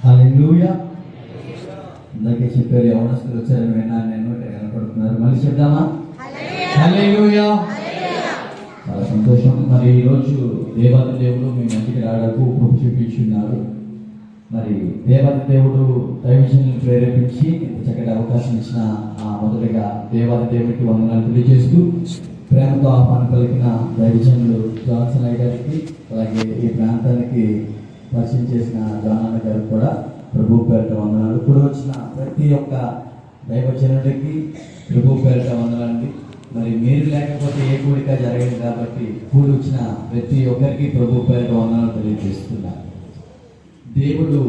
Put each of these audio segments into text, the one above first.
హల్లెలూయా. ఇందాకే చెప్పారు, యవనస్తులు వచ్చారని విన్నాను నేను. ఇక్కడ కనపడుతున్నారు, మళ్ళీ చెప్దామా? హల్లెలూయా. చాలా సంతోషం. మరి ఈరోజు దేవాది దేవుడు మీ మంచికి రావడానికి కృప చూపించున్నారు. మరి దేవాది దేవుడు దైవజనులను ప్రేరేపించి ఇంత చక్కటి అవకాశం ఇచ్చిన మొదటిగా దేవాది దేవుడికి వందనాలు తెలియజేస్తూ, ప్రేమతో ఆహ్వానం పలికిన దైవజనులు జాన్సన్ అయ్య గారికి, అలాగే ఈ ప్రాంతానికి పరిచయం చేసిన జానన్న గారికి కూడా ప్రభు పేరిట వందనాలు. ఇప్పుడు వచ్చిన ప్రతి ఒక్క దైవజనుడికి ప్రభు పేరిట వందనాలండి. మరి మీరు లేకపోతే ఏ కూడిక జరగదు కాబట్టి కూడి వచ్చిన ప్రతి ఒక్కరికి ప్రభు పేరిట వందనాలు తెలియజేస్తున్నారు. దేవుడు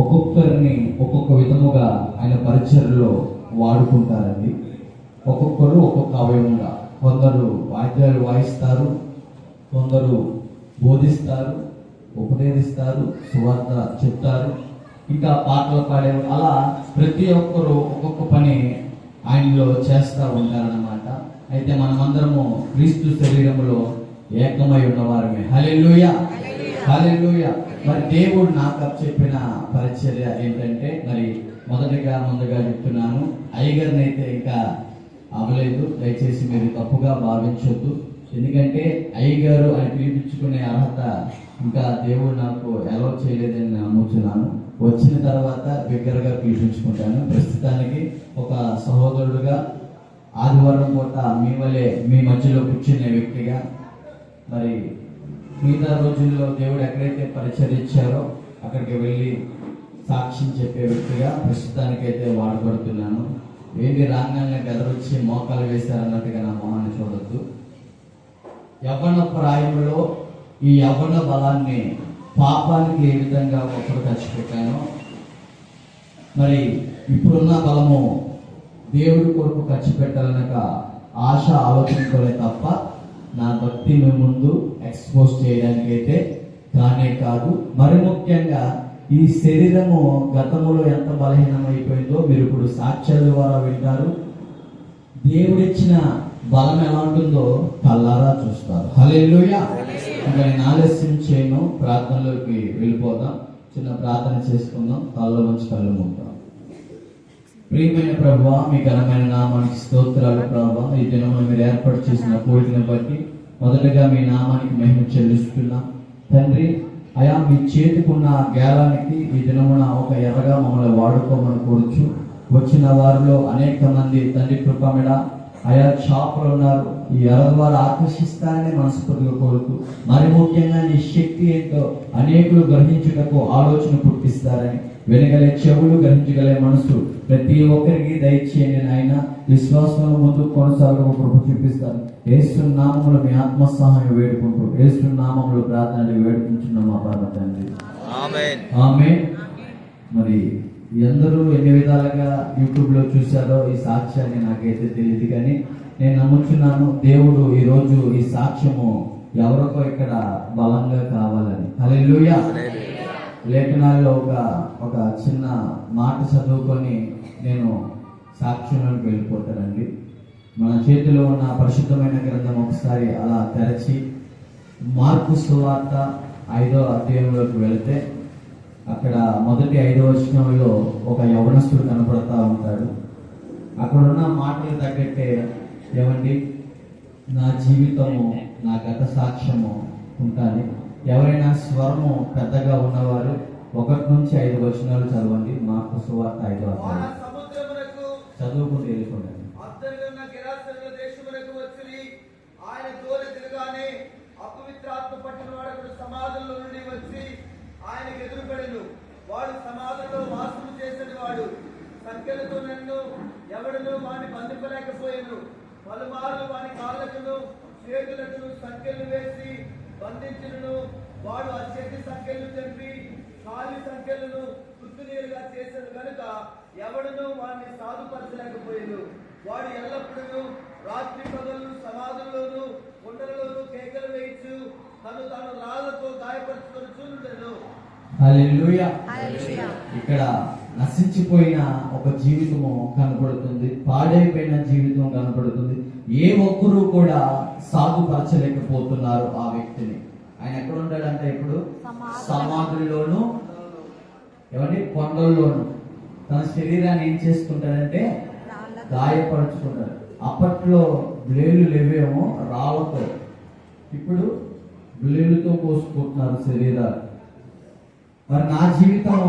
ఒక్కొక్కరిని ఒక్కొక్క విధముగా ఆయన పరిచర్లో వాడుకుంటారండి. ఒక్కొక్కరు ఒక్కొక్క అవయవంగా, కొందరు వాయిద్యాలు వాయిస్తారు, కొందరు బోధిస్తారు, ఉపదేశిస్తారు, సువార్త చెప్తారు, ఇంకా పాటలు పాడేవారు. అలా ప్రతి ఒక్కరు ఒక్కొక్క పని ఆయనలో చేస్తూ ఉంటారన్నమాట. అయితే మనమందరము క్రీస్తు శరీరంలో ఏకమై ఉన్నవారమే. హల్లెలూయా, హల్లెలూయా. మరి దేవుడు నాకు చెప్పిన పరిచర్య ఏంటంటే, మరి ముందుగా చెప్తున్నాను, అయ్యగారిని అయితే ఇంకా అవ్వలేదు, దయచేసి మీరు తప్పుగా భావించొద్దు. ఎందుకంటే అయ్యగారు అని పిలిపించుకునే అర్హత ఇంకా దేవుడు నాకు అలౌ చేయలేదని నేను నమ్ముతున్నాను. వచ్చిన తర్వాత బిగ్గరగా పిలిపించుకుంటాను. ప్రస్తుతానికి ఒక సహోదరుడుగా, ఆదివారం పూట మీ మధ్యలో కూర్చునే వ్యక్తిగా, మరి మిగతా రోజుల్లో దేవుడు ఎక్కడైతే పరిచయం ఇచ్చారో అక్కడికి వెళ్ళి సాక్ష్యం చెప్పే వ్యక్తిగా ప్రస్తుతానికైతే వాడబడుతున్నాను. ఏంటి రాగానే బెదరొచ్చి మోకాలు వేశారన్నట్టుగా నా మొహాన్ని చూడొద్దు. యవ్వన ప్రాయంలో ఈ యవ్వన బలాన్ని పాపానికి ఏ విధంగా ఒకరు ఖర్చు పెట్టానో, మరి ఇప్పుడున్న బలము దేవుడి కొరకు ఖర్చు పెట్టాలనక ఆశ ఆలోచించుకోలే తప్ప నా భక్తి మీ ముందు ఎక్స్పోజ్ చేయడానికి అయితే కానే కాదు. మరి ముఖ్యంగా ఈ శరీరము గతములో ఎంత బలహీనమైపోయిందో మీరు ఇప్పుడు సాక్ష్యాల ద్వారా వింటారు. దేవుడిచ్చిన బలం ఎలా ఉంటుందో కల్లారా చూస్తారు. హల్లెలూయా. ఇంకా నేను ఆలస్యం చేయను, ప్రార్థనలోకి వెళ్ళిపోదాం. చిన్న ప్రార్థన చేసుకుందాం. కళ్ళ నుంచి కళ్ళు మూద్దాం. ప్రియమైన ప్రభువా, మీ ఘనమైన నామానికి స్తోత్రాలు ప్రభువా. ఈ దినమున మీరు ఏర్పాటు చేసిన కోరికను బట్టి మొదటగా మీ నామానికి మహిమ చెల్లిస్తున్నాం తండ్రి. అయా, మీ చేతికున్న గేలానికి ఈ దినమున ఒక ఎర్రగా మమ్మల్ని వాడుకోమని కోరుచు. వచ్చిన వారిలో అనేక మంది తండ్రి కృపమిడ అయా షాపులు ఉన్నారు. ఈ ఎర్ర ద్వారా ఆకర్షిస్తారని మనస్ఫూర్తిగా కోరుతూ, మరి ముఖ్యంగా నీ శక్తి ఏంటో అనేకులు గ్రహించుటకు ఆలోచన పుట్టిస్తారని, వినగలే చెవులు, గ్రహించగలే మనసు ప్రతి ఒక్కరికి దయచేయండి నాయన. విశ్వాసంలో ముందు కొనసాగడం కృప చూపిస్తారు. యేసు నామములో మీ ఆత్మ సహాయం వేడుకుంటూ యేసు నామములో ప్రార్థన వేడుకుంటున్నాం మా పరమ తండ్రి. ఆమేన్, ఆమేన్. మరి అందరూ ఎన్ని విధాలుగా యూట్యూబ్లో చూశారో ఈ సాక్ష్యాన్ని నాకైతే తెలియదు, కానీ నేను నమ్ముతున్నాను దేవుడు ఈరోజు ఈ సాక్ష్యము ఎవరికో ఇక్కడ బలంగా కావాలని. హల్లెలూయా. లేఖనాల్లో ఒక చిన్న మాట చదువుకొని నేను సాక్ష్యంలోకి వెళ్ళిపోతానండి. మన చేతిలో ఉన్న పరిశుద్ధమైన గ్రంథం ఒకసారి అలా తెరచి మార్కు సువార్త 5వ అధ్యాయంలోకి వెళితే అక్కడ మొదటి 5వ వచనంలో ఒక యవనస్తుడు కనపడతా ఉంటాడు. అక్కడ ఉన్న మాటలు తగ్గట్టే ఏమండి, నా జీవితము, నా గత సాక్ష్యము ఉంటాను. ఎవరైనా స్వరము పెద్దగా ఉన్నవారు 1 నుంచి 5 వచనాలు చదవండి. మార్కు సువార్త 5వ అధ్యాయం చదువుకుంటూ వెళ్ళిపోండి. సమాధుల్లో నుండి వచ్చి ఆయనకు ఎదురుపడెను. వాడు సమాధుల్లో వాసము చేసేది వాడు. సంఖ్యలతో నన్ను ఎవడను వాడిని బంధింపలేకపోయాను. పలుమార్లు వాని కాళ్ళకును చేతులకు సంఖ్యలు వేసి బంధించును. వాడు ఆ చేతి సంఖ్యలు తెంపి కాలి సంఖ్యలను తుత్తునీరుగా చేసేది కనుక ఎవడను వాడిని సాధుపరచలేకపోయాను. వాడు ఎల్లప్పుడూ రాత్రి పగలు సమాధుల్లోనూ గుండెలలోనూ కేకలు వేయించు తాను రాళ్లతో గాయపరుచుకొని చూడను. హల్లెలూయా. ఇక్కడ నశించిపోయిన ఒక జీవితము కనపడుతుంది, పాడైపోయిన జీవితం కనపడుతుంది. ఏ ఒక్కరూ కూడా సాధుపరచలేకపోతున్నారు ఆ వ్యక్తిని. ఆయన ఎక్కడ ఉంటాడంటే ఇప్పుడు సమాధుల్లోనూ ఏమంటే కొండల్లోను తన శరీరాన్ని ఏం చేసుకుంటాడంటే గాయపరుచుకుంటాడు. అప్పట్లో బ్లేలు లేవేమో రాళ్ళతో, ఇప్పుడు బ్లేలుతో కోసుకుంటున్నారు శరీరాలు. మరి నా జీవితం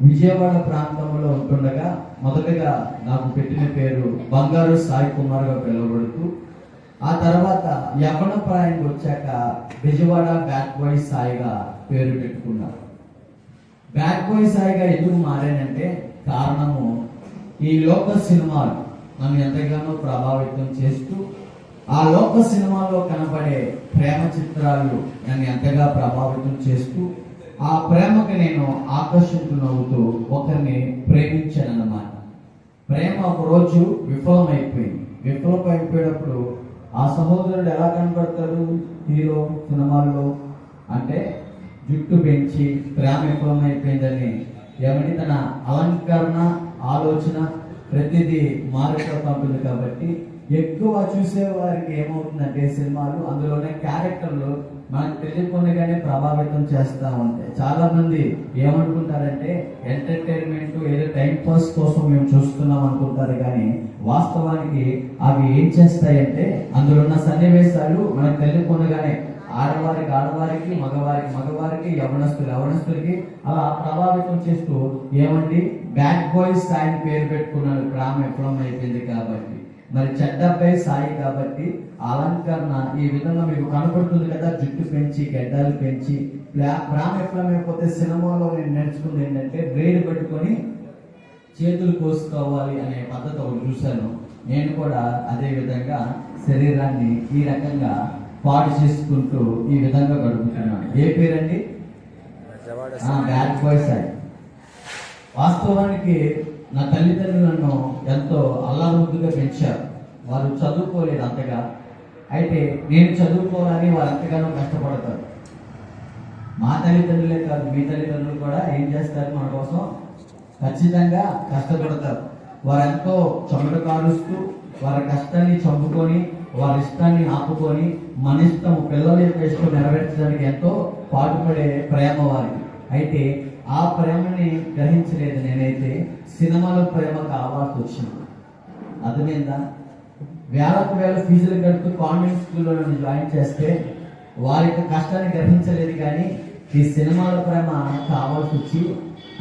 విజయవాడ ప్రాంతంలో ఉంటుండగా మొదటగా నాకు పెట్టిన పేరు బంగారు సాయి కుమార్గా పిలువబడుతూ, ఆ తర్వాత యవ్వన ప్రాయానికి వచ్చాక విజయవాడ బ్యాడ్ బాయ్ సాయిగా పేరు పెట్టుకున్నారు. బ్యాడ్ బాయ్ సాయిగా ఎందుకు మారానంటే కారణము ఈ లోక సినిమాలు నన్ను ఎంతగానో ప్రభావితం చేస్తూ, ఆ లోక సినిమాలో కనబడే ప్రేమ చిత్రాలు నన్ను ఎంతగా ప్రభావితం చేస్తూ, ఆ ప్రేమకి నేను ఆకర్షితులవుతూ ఒకరిని ప్రేమించానన్నమాట. ప్రేమ ఒకరోజు విఫలమైపోయింది. విఫలమైపోయినప్పుడు ఆ సహోదరుడు ఎలా కనబడతాడు హీరో సినిమాల్లో అంటే జుట్టు పెంచి ప్రేమ విఫలమైపోయిందని ఏమంటే తన అలంకరణ ఆలోచన ప్రతిదీ మారిపోతూ ఉంటుంది. కాబట్టి ఎక్కువ చూసే వారికి ఏమవుతుందంటే సినిమాలు అందులోనే క్యారెక్టర్లు మనకు తెలియకుండానే ప్రభావితం చేస్తూ ఉంటాయి. చాలా మంది ఏమనుకుంటారంటే ఎంటర్టైన్మెంట్ ఏదో టైం పాస్ కోసం మేము చూస్తున్నాం అనుకుంటారు, కానీ వాస్తవానికి అవి ఏం చేస్తాయంటే అందులో ఉన్న సన్నివేశాలు మనకు తెలియకుండానే ఆడవారికి మగవారికి యవనస్తులకి అలా ప్రభావితం చేస్తూ ఏమండి బ్యాడ్ బాయ్ సాయి పేరు పెట్టుకున్నాడు. ప్రేమ విఫలం అయిపోయింది కాబట్టి. మరి చెడ్డపై సాయి కాబట్టి అలంకరణ ఈ విధంగా మీకు కనపడుతుంది కదా, జుట్టు పెంచి గడ్డాలు పెంచి ప్రేమ విఫలమైపోతే సినిమాలో నేను నేర్చుకుంది ఏంటంటే బ్లేడ్ పెట్టుకొని చేతులు కోసుకోవాలి అనే పద్ధతి ఒకటి చూశాను. నేను కూడా అదే విధంగా శరీరాన్ని ఈ రకంగా పాడు చేసుకుంటూ ఈ విధంగా గడుపుతున్నాను. ఏ పేరండి? Bad boy Sai. వాస్తవానికి నా తల్లిదండ్రులు నన్ను ఎంతో అల్లారుముద్దుగా పెంచారు. వారు చదువుకోలేదు అంతగా, అయితే నేను చదువుకోవాలని వారు ఎంతగానో కష్టపడతారు. మా తల్లిదండ్రులే కాదు, మీ తల్లిదండ్రులు కూడా ఏం చేస్తారు మన కోసం ఖచ్చితంగా కష్టపడతారు. వారు ఎంతో చెమట కారుస్తూ వారి కష్టాన్ని చంపుకొని వారి ఇష్టాన్ని ఆపుకొని మన ఇష్టం పిల్లల యొక్క ఇష్టం నెరవేర్చడానికి ఎంతో పాటుపడే ప్రేమ వారికి. అయితే ఆ ప్రేమని గ్రహించలేదు నేనైతే. సినిమాలో ప్రేమ కావాల్సి వచ్చింది. అర్థమైందా? వేలకు వేల ఫీజులు కడుతూ కాన్వెంట్ స్కూల్లో నన్ను జాయిన్ చేస్తే వారి యొక్క కష్టాన్ని గ్రహించలేదు, కానీ ఈ సినిమాల ప్రేమ కావాల్సి వచ్చి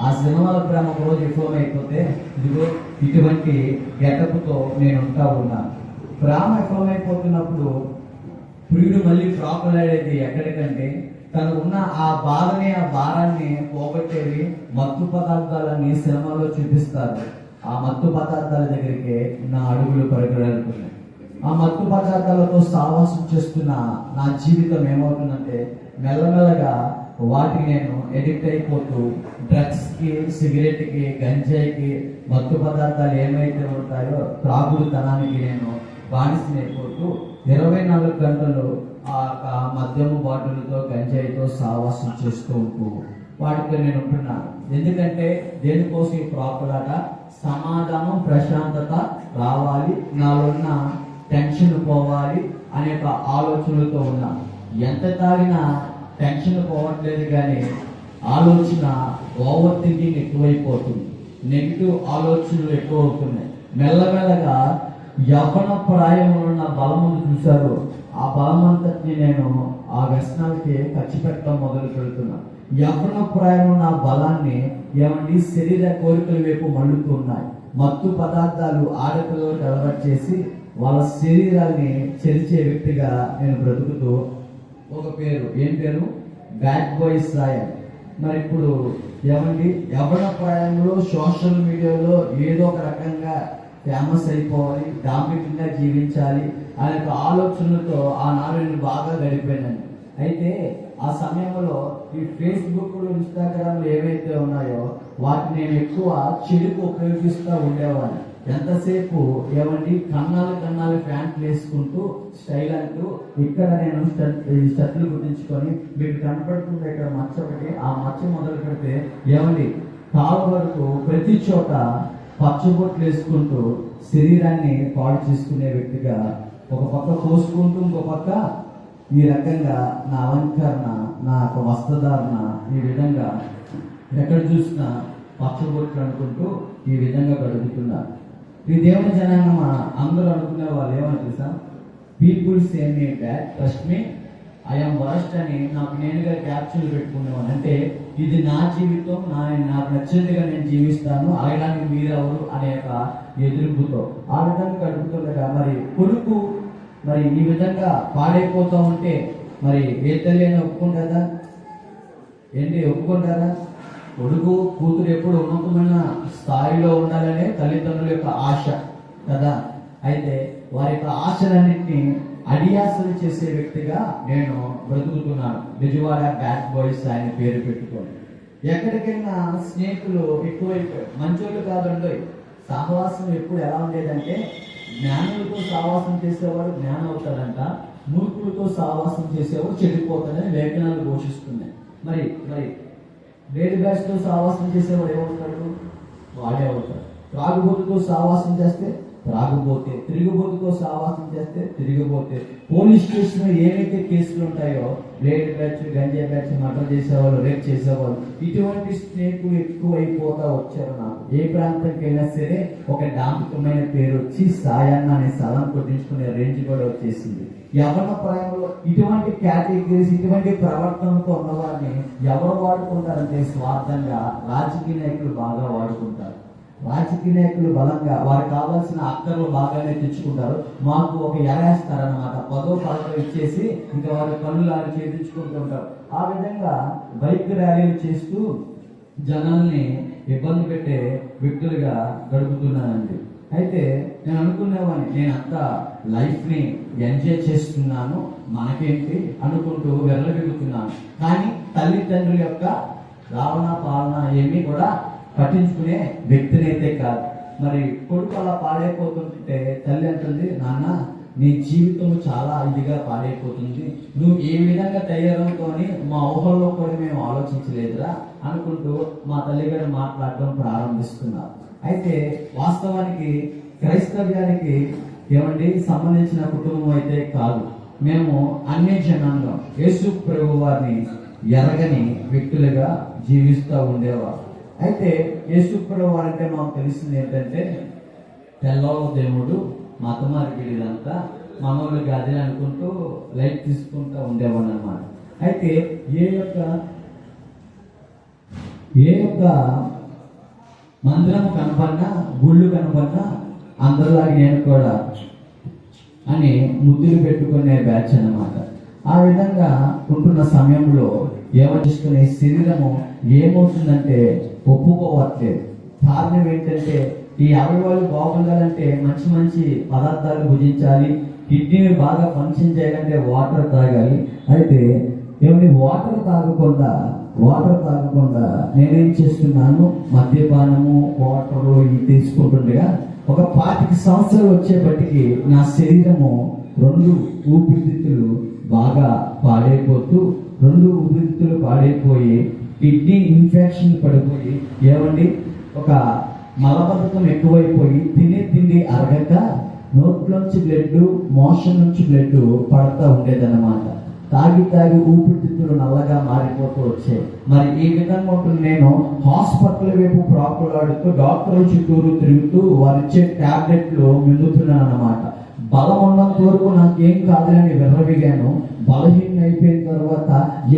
ఆ సినిమాల ప్రేమ ఒక రోజు విఫలమైపోతే ఇదిగో ఇటువంటి గెటప్తో నేను ఉంటా ఉన్నాను. ప్రేమ విఫలమైపోతున్నప్పుడు ప్రియుడు మళ్ళీ ప్రాకులాడేది ఎక్కడికంటే తను ఉన్న ఆ బాధని ఆ భారాన్ని పోగొట్టేవి మత్తు పదార్థాలని సినిమాలో చూపిస్తారు. ఆ మత్తు పదార్థాల దగ్గరికి నా అడుగులు పరిగెడుతున్నాయి. ఆ మత్తు పదార్థాలతో సావాసం చేస్తున్న నా జీవితం ఏమవుతుందంటే మెల్లమెల్లగా వాటికి నేను ఎడిక్ట్ అయిపోతూ డ్రగ్స్కి, సిగరెట్కి, గంజాయికి, మత్తు పదార్థాలు ఏమైతే ఉంటాయో త్రాగుడుతనానికి నేను బానిసనైపోతూ 24 గంటలు ఆ మద్యము బాటిల్తో గంజాయితో సావాసం చేస్తూ ఉంటూ వాటితో నేను ఉంటున్నాను. ఎందుకంటే దేనికోసం ఈ ప్రాకులాట? సమాధానం, ప్రశాంతత రావాలి, నాలో ఉన్న టెన్షన్ పోవాలి అనే ఒక ఆలోచనలతో ఉన్నాను. ఎంత తాగినా టెన్షన్ పోవట్లేదు, కానీ ఆలోచన ఓవర్ థింకింగ్ ఎక్కువైపోతుంది. నెగిటివ్ ఆలోచనలు ఎక్కువ అవుతున్నాయి. మెల్లమెల్లగా యవ్వన ప్రాయంలో ఉన్న బలమును చూశారు. ఆ బలమంతటిని నేను ఆ వ్యసనాలకి ఖర్చు పెట్టడం మొదలు పెడుతున్నా. యవ్వన ప్రాయంలో ఉన్న బలాన్ని ఏమండి శరీర కోరికల వైపు మళ్ళుతున్నాయి. మత్తు పదార్థాలు ఆడపిల్లలకు అలవాటు చేసి వాళ్ళ శరీరాన్ని చెరిచే వ్యక్తిగా నేను బ్రతుకుతూ ఒక పేరు, ఏం పేరు? Bad boy Sai. మరి ఇప్పుడు ఏమండి యవ్వన ప్రాయంలో సోషల్ మీడియాలో ఏదో ఒక రకంగా ఫేమస్ అయిపోవాలి, డాంబికంగా జీవించాలి అనే ఆలోచనలతో ఆనాడు నేను బాగా గడిపోయాను. అయితే ఆ సమయంలో ఈ ఫేస్బుక్, ఇన్స్టాగ్రామ్ ఏవైతే ఉన్నాయో వాటిని నేను ఎక్కువ చెడుకు ఉపయోగిస్తూ ఉండేవాడిని. ఎంతసేపు ఏమండి కన్నాలు ప్యాంట్లు వేసుకుంటూ స్టైల్ అంటూ ఇక్కడ నేను షర్ట్లు గుర్తించుకొని మీకు కనపడుతుంది ఇక్కడ మచ్చ ఒకటి, ఆ మచ్చ మొదలు పెడితే ఏమండి కాలు వరకు ప్రతి చోట పచ్చబొట్లు వేసుకుంటూ శరీరాన్ని పాడు చేసుకునే వ్యక్తిగా ఒక పక్క కోసుకుంటూ ఇంకో పక్క ఈ రకంగా నా అలంకరణ, నా యొక్క వస్త్రధారణ ఈ విధంగా ఎక్కడ చూసినా పచ్చబొట్లు అనుకుంటూ ఈ విధంగా గడుపుతున్నారు. ఈ దేవుని జనాంగం అందరూ అనుకునే వాళ్ళు ఏమని తెలుసా, people say me bad trust me I'm worst అని నాకు నేనుగా క్యాప్చర్లు పెట్టుకునేవాను. అంటే ఇది నా జీవితం, నాకు నచ్చినట్టుగా నేను జీవిస్తాను, అడగడానికి మీరెవరు అనే ఒక ఎదురుపుతో ఆ విధంగా గడుపుతుండగా మరి కొడుకు మరి ఈ విధంగా పాడైపోతూ ఉంటే మరి ఏ తల్లి అయినా ఒప్పుకుంటారా? ఏంటి ఒప్పుకుంటారా? కొడుకు కూతురు ఎప్పుడు ఉన్నతమైన స్థాయిలో ఉండాలనే తల్లిదండ్రుల యొక్క ఆశ కదా. అయితే వారి యొక్క ఆశలన్నింటినీ అడియాసలు చేసే వ్యక్తిగా నేను బ్రతుకుతున్నాను. విజయవాడ బ్యాడ్ బాయ్స్ ఆయన పేరు పెట్టుకోండి. ఎక్కడికైనా స్నేహితులు ఎక్కువైపోయారు. మంచోళ్ళు కాదండి. సహవాసం ఎప్పుడు ఎలా ఉండేదంటే, జ్ఞానులతో సహవాసం చేసేవాడు జ్ఞానం అవుతాడంట, మూర్ఖులతో సహవాసం చేసేవాడు చెడిపోతాడని లేఖనాలు ఘోషిస్తున్నాయి. మరి మరి వేడి బ్యాచ్తో సహవాసం చేసేవాడు ఏమవుతాడు? వాడే అవుతాడు. త్రాగుబోతుతో సహవాసం చేస్తే త్రాగుబోతే, తిరిగిబోతుతో సహవాసం చేస్తే తిరిగిపోతే, పోలీస్ స్టేషన్ ఏవైతే కేసులు ఉంటాయో rate batch, ganja batch, murder చేసేవాళ్ళు, రేప్ చేసేవాళ్ళు, ఇటువంటి స్నేహితులు ఎక్కువైపోతా వచ్చారు. నాకు ఏ ప్రాంతానికి అయినా సరే ఒక డాంపికమైన పేరు వచ్చి సాయాన్న అనే స్థలం కొట్టించుకునే రేంజ్ కూడా వచ్చేసింది. యవ్వన ప్రాయంలో ఇటువంటి కేటగిరీస్, ఇటువంటి ప్రవర్తనతో ఉన్నవారిని ఎవరు వాడుకుంటారంటే స్వార్థంగా రాజకీయ నాయకులు బాగా వాడుకుంటారు. రాజకీయ నాయకులు బలంగా వారికి కావాల్సిన అక్కర్లు బాగానే తెచ్చుకుంటారు. మాకు ఒక ఎరేస్తారన్నమాట, 10వ పాటలు ఇచ్చేసి ఇంకా వారి పనులు వారు చేయించుకుంటూ ఉంటారు. ఆ విధంగా బైక్ ర్యాలీలు చేస్తూ జనాల్ని ఇబ్బంది పెట్టే వ్యక్తులుగా గడుపుతున్నానండి. అయితే నేను అనుకునేవాడిని, నేను అంతా లైఫ్ని ఎంజాయ్ చేస్తున్నాను, మనకేంటి అనుకుంటూ వెళ్ళగలుగుతున్నాను. కానీ తల్లిదండ్రుల యొక్క రావణ పాలన ఏమీ కూడా పట్టించుకునే వ్యక్తినైతే కాదు. మరి కొడుకు అలా పాడైపోతుంటే తల్లి అంటుంది, నాన్న నీ జీవితం చాలా ఇదిగా పాడైపోతుంది, నువ్వు ఏ విధంగా తయారవుతావని మా ఊహల్లో కూడా మేము ఆలోచించలేదురా అనుకుంటూ మా తల్లిగారు మాట్లాడటం ప్రారంభిస్తున్నారు. అయితే వాస్తవానికి క్రైస్తవ్యానికి ఏమండి సంబంధించిన కుటుంబం అయితే కాదు. మేము అన్ని జనాంగం యేసు ప్రభు వారిని ఎరగని వ్యక్తులుగా జీవిస్తూ ఉండేవారు. అయితే యేసు ప్రభు వారంటే మాకు తెలిసింది ఏంటంటే, తెల్లవ దేవుడు, మతమార్పిడి, ఇదంతా మనోళ్ళు గదిని అనుకుంటూ లైట్ తీసుకుంటూ ఉండేవాడు అనమాట. అయితే ఏ యొక్క మందిరం కనపడినా, గుళ్ళు కనపడినా అందరిలాగా నేను కూడా అని ముద్దులు పెట్టుకునే బ్యాచ్ అన్నమాట. ఆ విధంగా ఉంటున్న సమయంలో ఏమనిపిస్తున్న శరీరము ఏమవుతుందంటే ఒప్పుకోవట్లేదు. కారణం ఏంటంటే, ఈ అవయవాలు బాగుండాలంటే మంచి మంచి పదార్థాలు భుజించాలి, కిడ్నీని బాగా ఫంక్షన్ చేయాలంటే వాటర్ తాగాలి. అయితే ఏమని వాటర్ తాగకుండా నేనేం చేస్తున్నాను, మద్యపానము, వాటరు ఇవి తీసుకుంటుండగా ఒక 25 సంవత్సరాలు వచ్చేపటికి నా శరీరము 2 ఊపిరితిత్తులు బాగా పాడైపోయి కిడ్నీ ఇన్ఫెక్షన్ పడిపోయి ఏమండి ఒక మలబద్ధకం ఎక్కువైపోయి తినే తిండి అరగక నోట్లోంచి బ్లడ్, మోషన్ నుంచి బ్లడ్ పడతా ఉండేదన్నమాట. తాగి ఊపిరితిత్తులు నల్లగా మారిపోతూ వచ్చాయి. మరి ఈ విధంగా ఉంటుంది. నేను హాస్పిటల్ వైపు ప్రాకులాడుతూ డాక్టర్ల చుట్టూరు తిరుగుతూ వారిచ్చే టాబ్లెట్లు మింగుతున్నాను అన్నమాట. బలం ఉన్నంత వరకు నాకేం కాదని విర్రవిగాను. బలహీన అయిపోయిన తర్వాత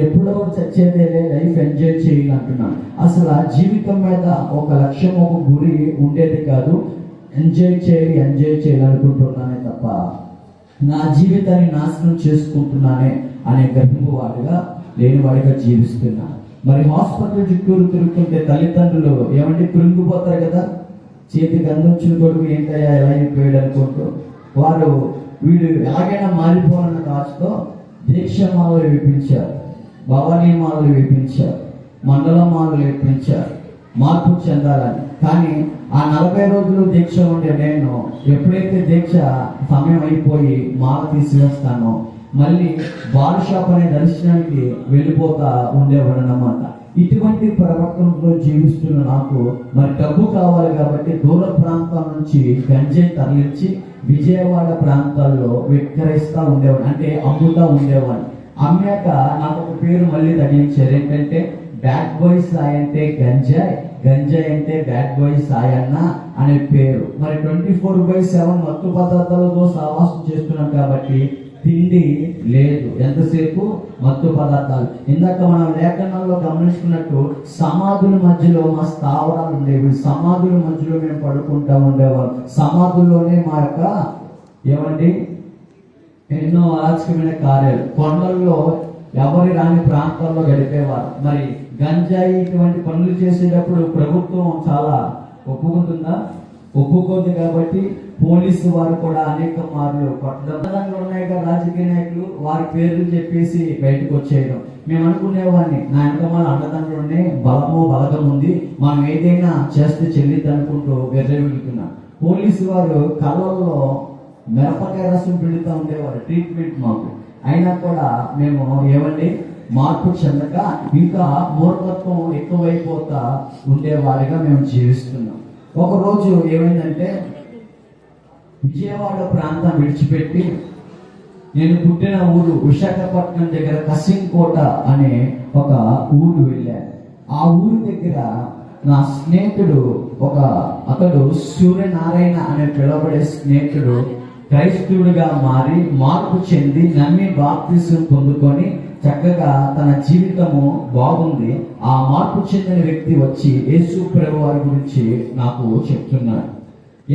ఎప్పుడో చచ్చేదేలే, లైఫ్ ఎంజాయ్ చేయాలంటున్నాను. అసలు ఆ జీవితం మీద ఒక లక్ష్యం, ఒక గురి ఉండేది కాదు. ఎంజాయ్ చేయాలి అనుకుంటున్నానే తప్ప నా జీవితాన్ని నాశనం చేసుకుంటున్నానే అనే గ్రహింపు లేనివాడిగా జీవిస్తున్నా. మరి హాస్పిటల్ చుట్టూరు తిరుగుతుంటే తల్లిదండ్రులు ఏమంటే కృంగిపోతారు కదా. చేతికి అందొచ్చిన కొడుకు ఏంటయ్యా ఎలా అయిపోయాడు అనుకుంటూ వారు వీడు ఎలాగైనా మారిపోవాలన్న కాచుతో దీక్షమాలలు వేపించారు, భవానీ మాలలు వేపించారు, మండల మాలలు వేపించారు, మార్పు చెందాలని. కానీ ఆ 40 రోజులు దీక్ష ఉండే నేను ఎప్పుడైతే దీక్ష సమయం అయిపోయి మాల తీసివేస్తానో మళ్ళీ బార్ షాప్ అనే దర్శనానికి వెళ్ళిపోతా ఉండేవాడు అన్నమాట. ఇటువంటి ప్రవర్తనలో జీవిస్తున్న నాకు మరి డబ్బు కావాలి కాబట్టి దూర ప్రాంతాల నుంచి గంజాయి తరలించి విజయవాడ ప్రాంతాల్లో విక్రయిస్తా ఉండేవాడు, అంటే అమ్ముతా ఉండేవాడు. అమ్మాక నాకు ఒక పేరు మళ్ళీ తగిలించారు. ఏంటంటే బ్యాడ్ బాయ్ సాయి అంటే గంజాయి, గంజాయి అంటే బ్యాడ్ బాయ్ సాయన్న అనే పేరు. మరి 24/7 మత్తు పదార్థాలతో సహవాసం చేస్తున్నాం కాబట్టి తిండి లేదు, ఎంతసేపు మత్తు పదార్థాలు. ఇందాక మనం లేఖనాల్లో గమనించుకున్నట్టు సమాధుల మధ్యలో మా స్థావరాలు ఉండేవి, సమాధుల మధ్యలో మేము పడుకుంటా ఉండేవాళ్ళం. సమాధుల్లోనే మా యొక్క ఏమండి ఎన్నో అరాచకమైన కార్యాలు, కొండల్లో ఎవరి రాని ప్రాంతాల్లో గడిపేవారు. మరి గంజాయి ఇటువంటి పనులు చేసేటప్పుడు ప్రభుత్వం చాలా ఒప్పుకుంటుందా? ఒప్పుకోదు. కాబట్టి పోలీసు వారు కూడా అనేక మార్లు కొట్టడంలో ఉన్నాయి కదా రాజకీయ నాయకులు, వారి పేర్లు చెప్పేసి బయటకు వచ్చేయడం. మేము అనుకునేవాడిని నా వెనకమాల అండదండలోనే బలము బలగం ఉంది, మనం ఏదైనా చేస్తే చెల్లిద్ది అనుకుంటూ వెర్రెలుగుతున్నాం. పోలీసు వారు కళ్ళల్లో మిరపకాయ రసం పిండుతూ ఉండేవారు ట్రీట్మెంట్ మాకు. అయినా కూడా మేము ఏమండి మార్పు చెందక ఇంకా మూర్ఖత్వం ఎక్కువైపోతా ఉండేవారిగా మేము జీవిస్తున్నాం. ఒకరోజు ఏమైందంటే విజయవాడ ప్రాంతం విడిచిపెట్టి నేను పుట్టిన ఊరు విశాఖపట్నం దగ్గర కసింకోట అనే ఒక ఊరు వెళ్ళాను. ఆ ఊరు దగ్గర నా స్నేహితుడు అతడు సూర్యనారాయణ అనే పిలువబడే స్నేహితుడు క్రైస్తవుడిగా మారి మార్పు చెంది నమ్మి బాప్తిసం పొందుకొని చక్కగా తన జీవితము బాగుంది. ఆ మార్పు చెందిన వ్యక్తి వచ్చి యేసు ప్రభు వారి గురించి నాకు చెప్తున్నాడు.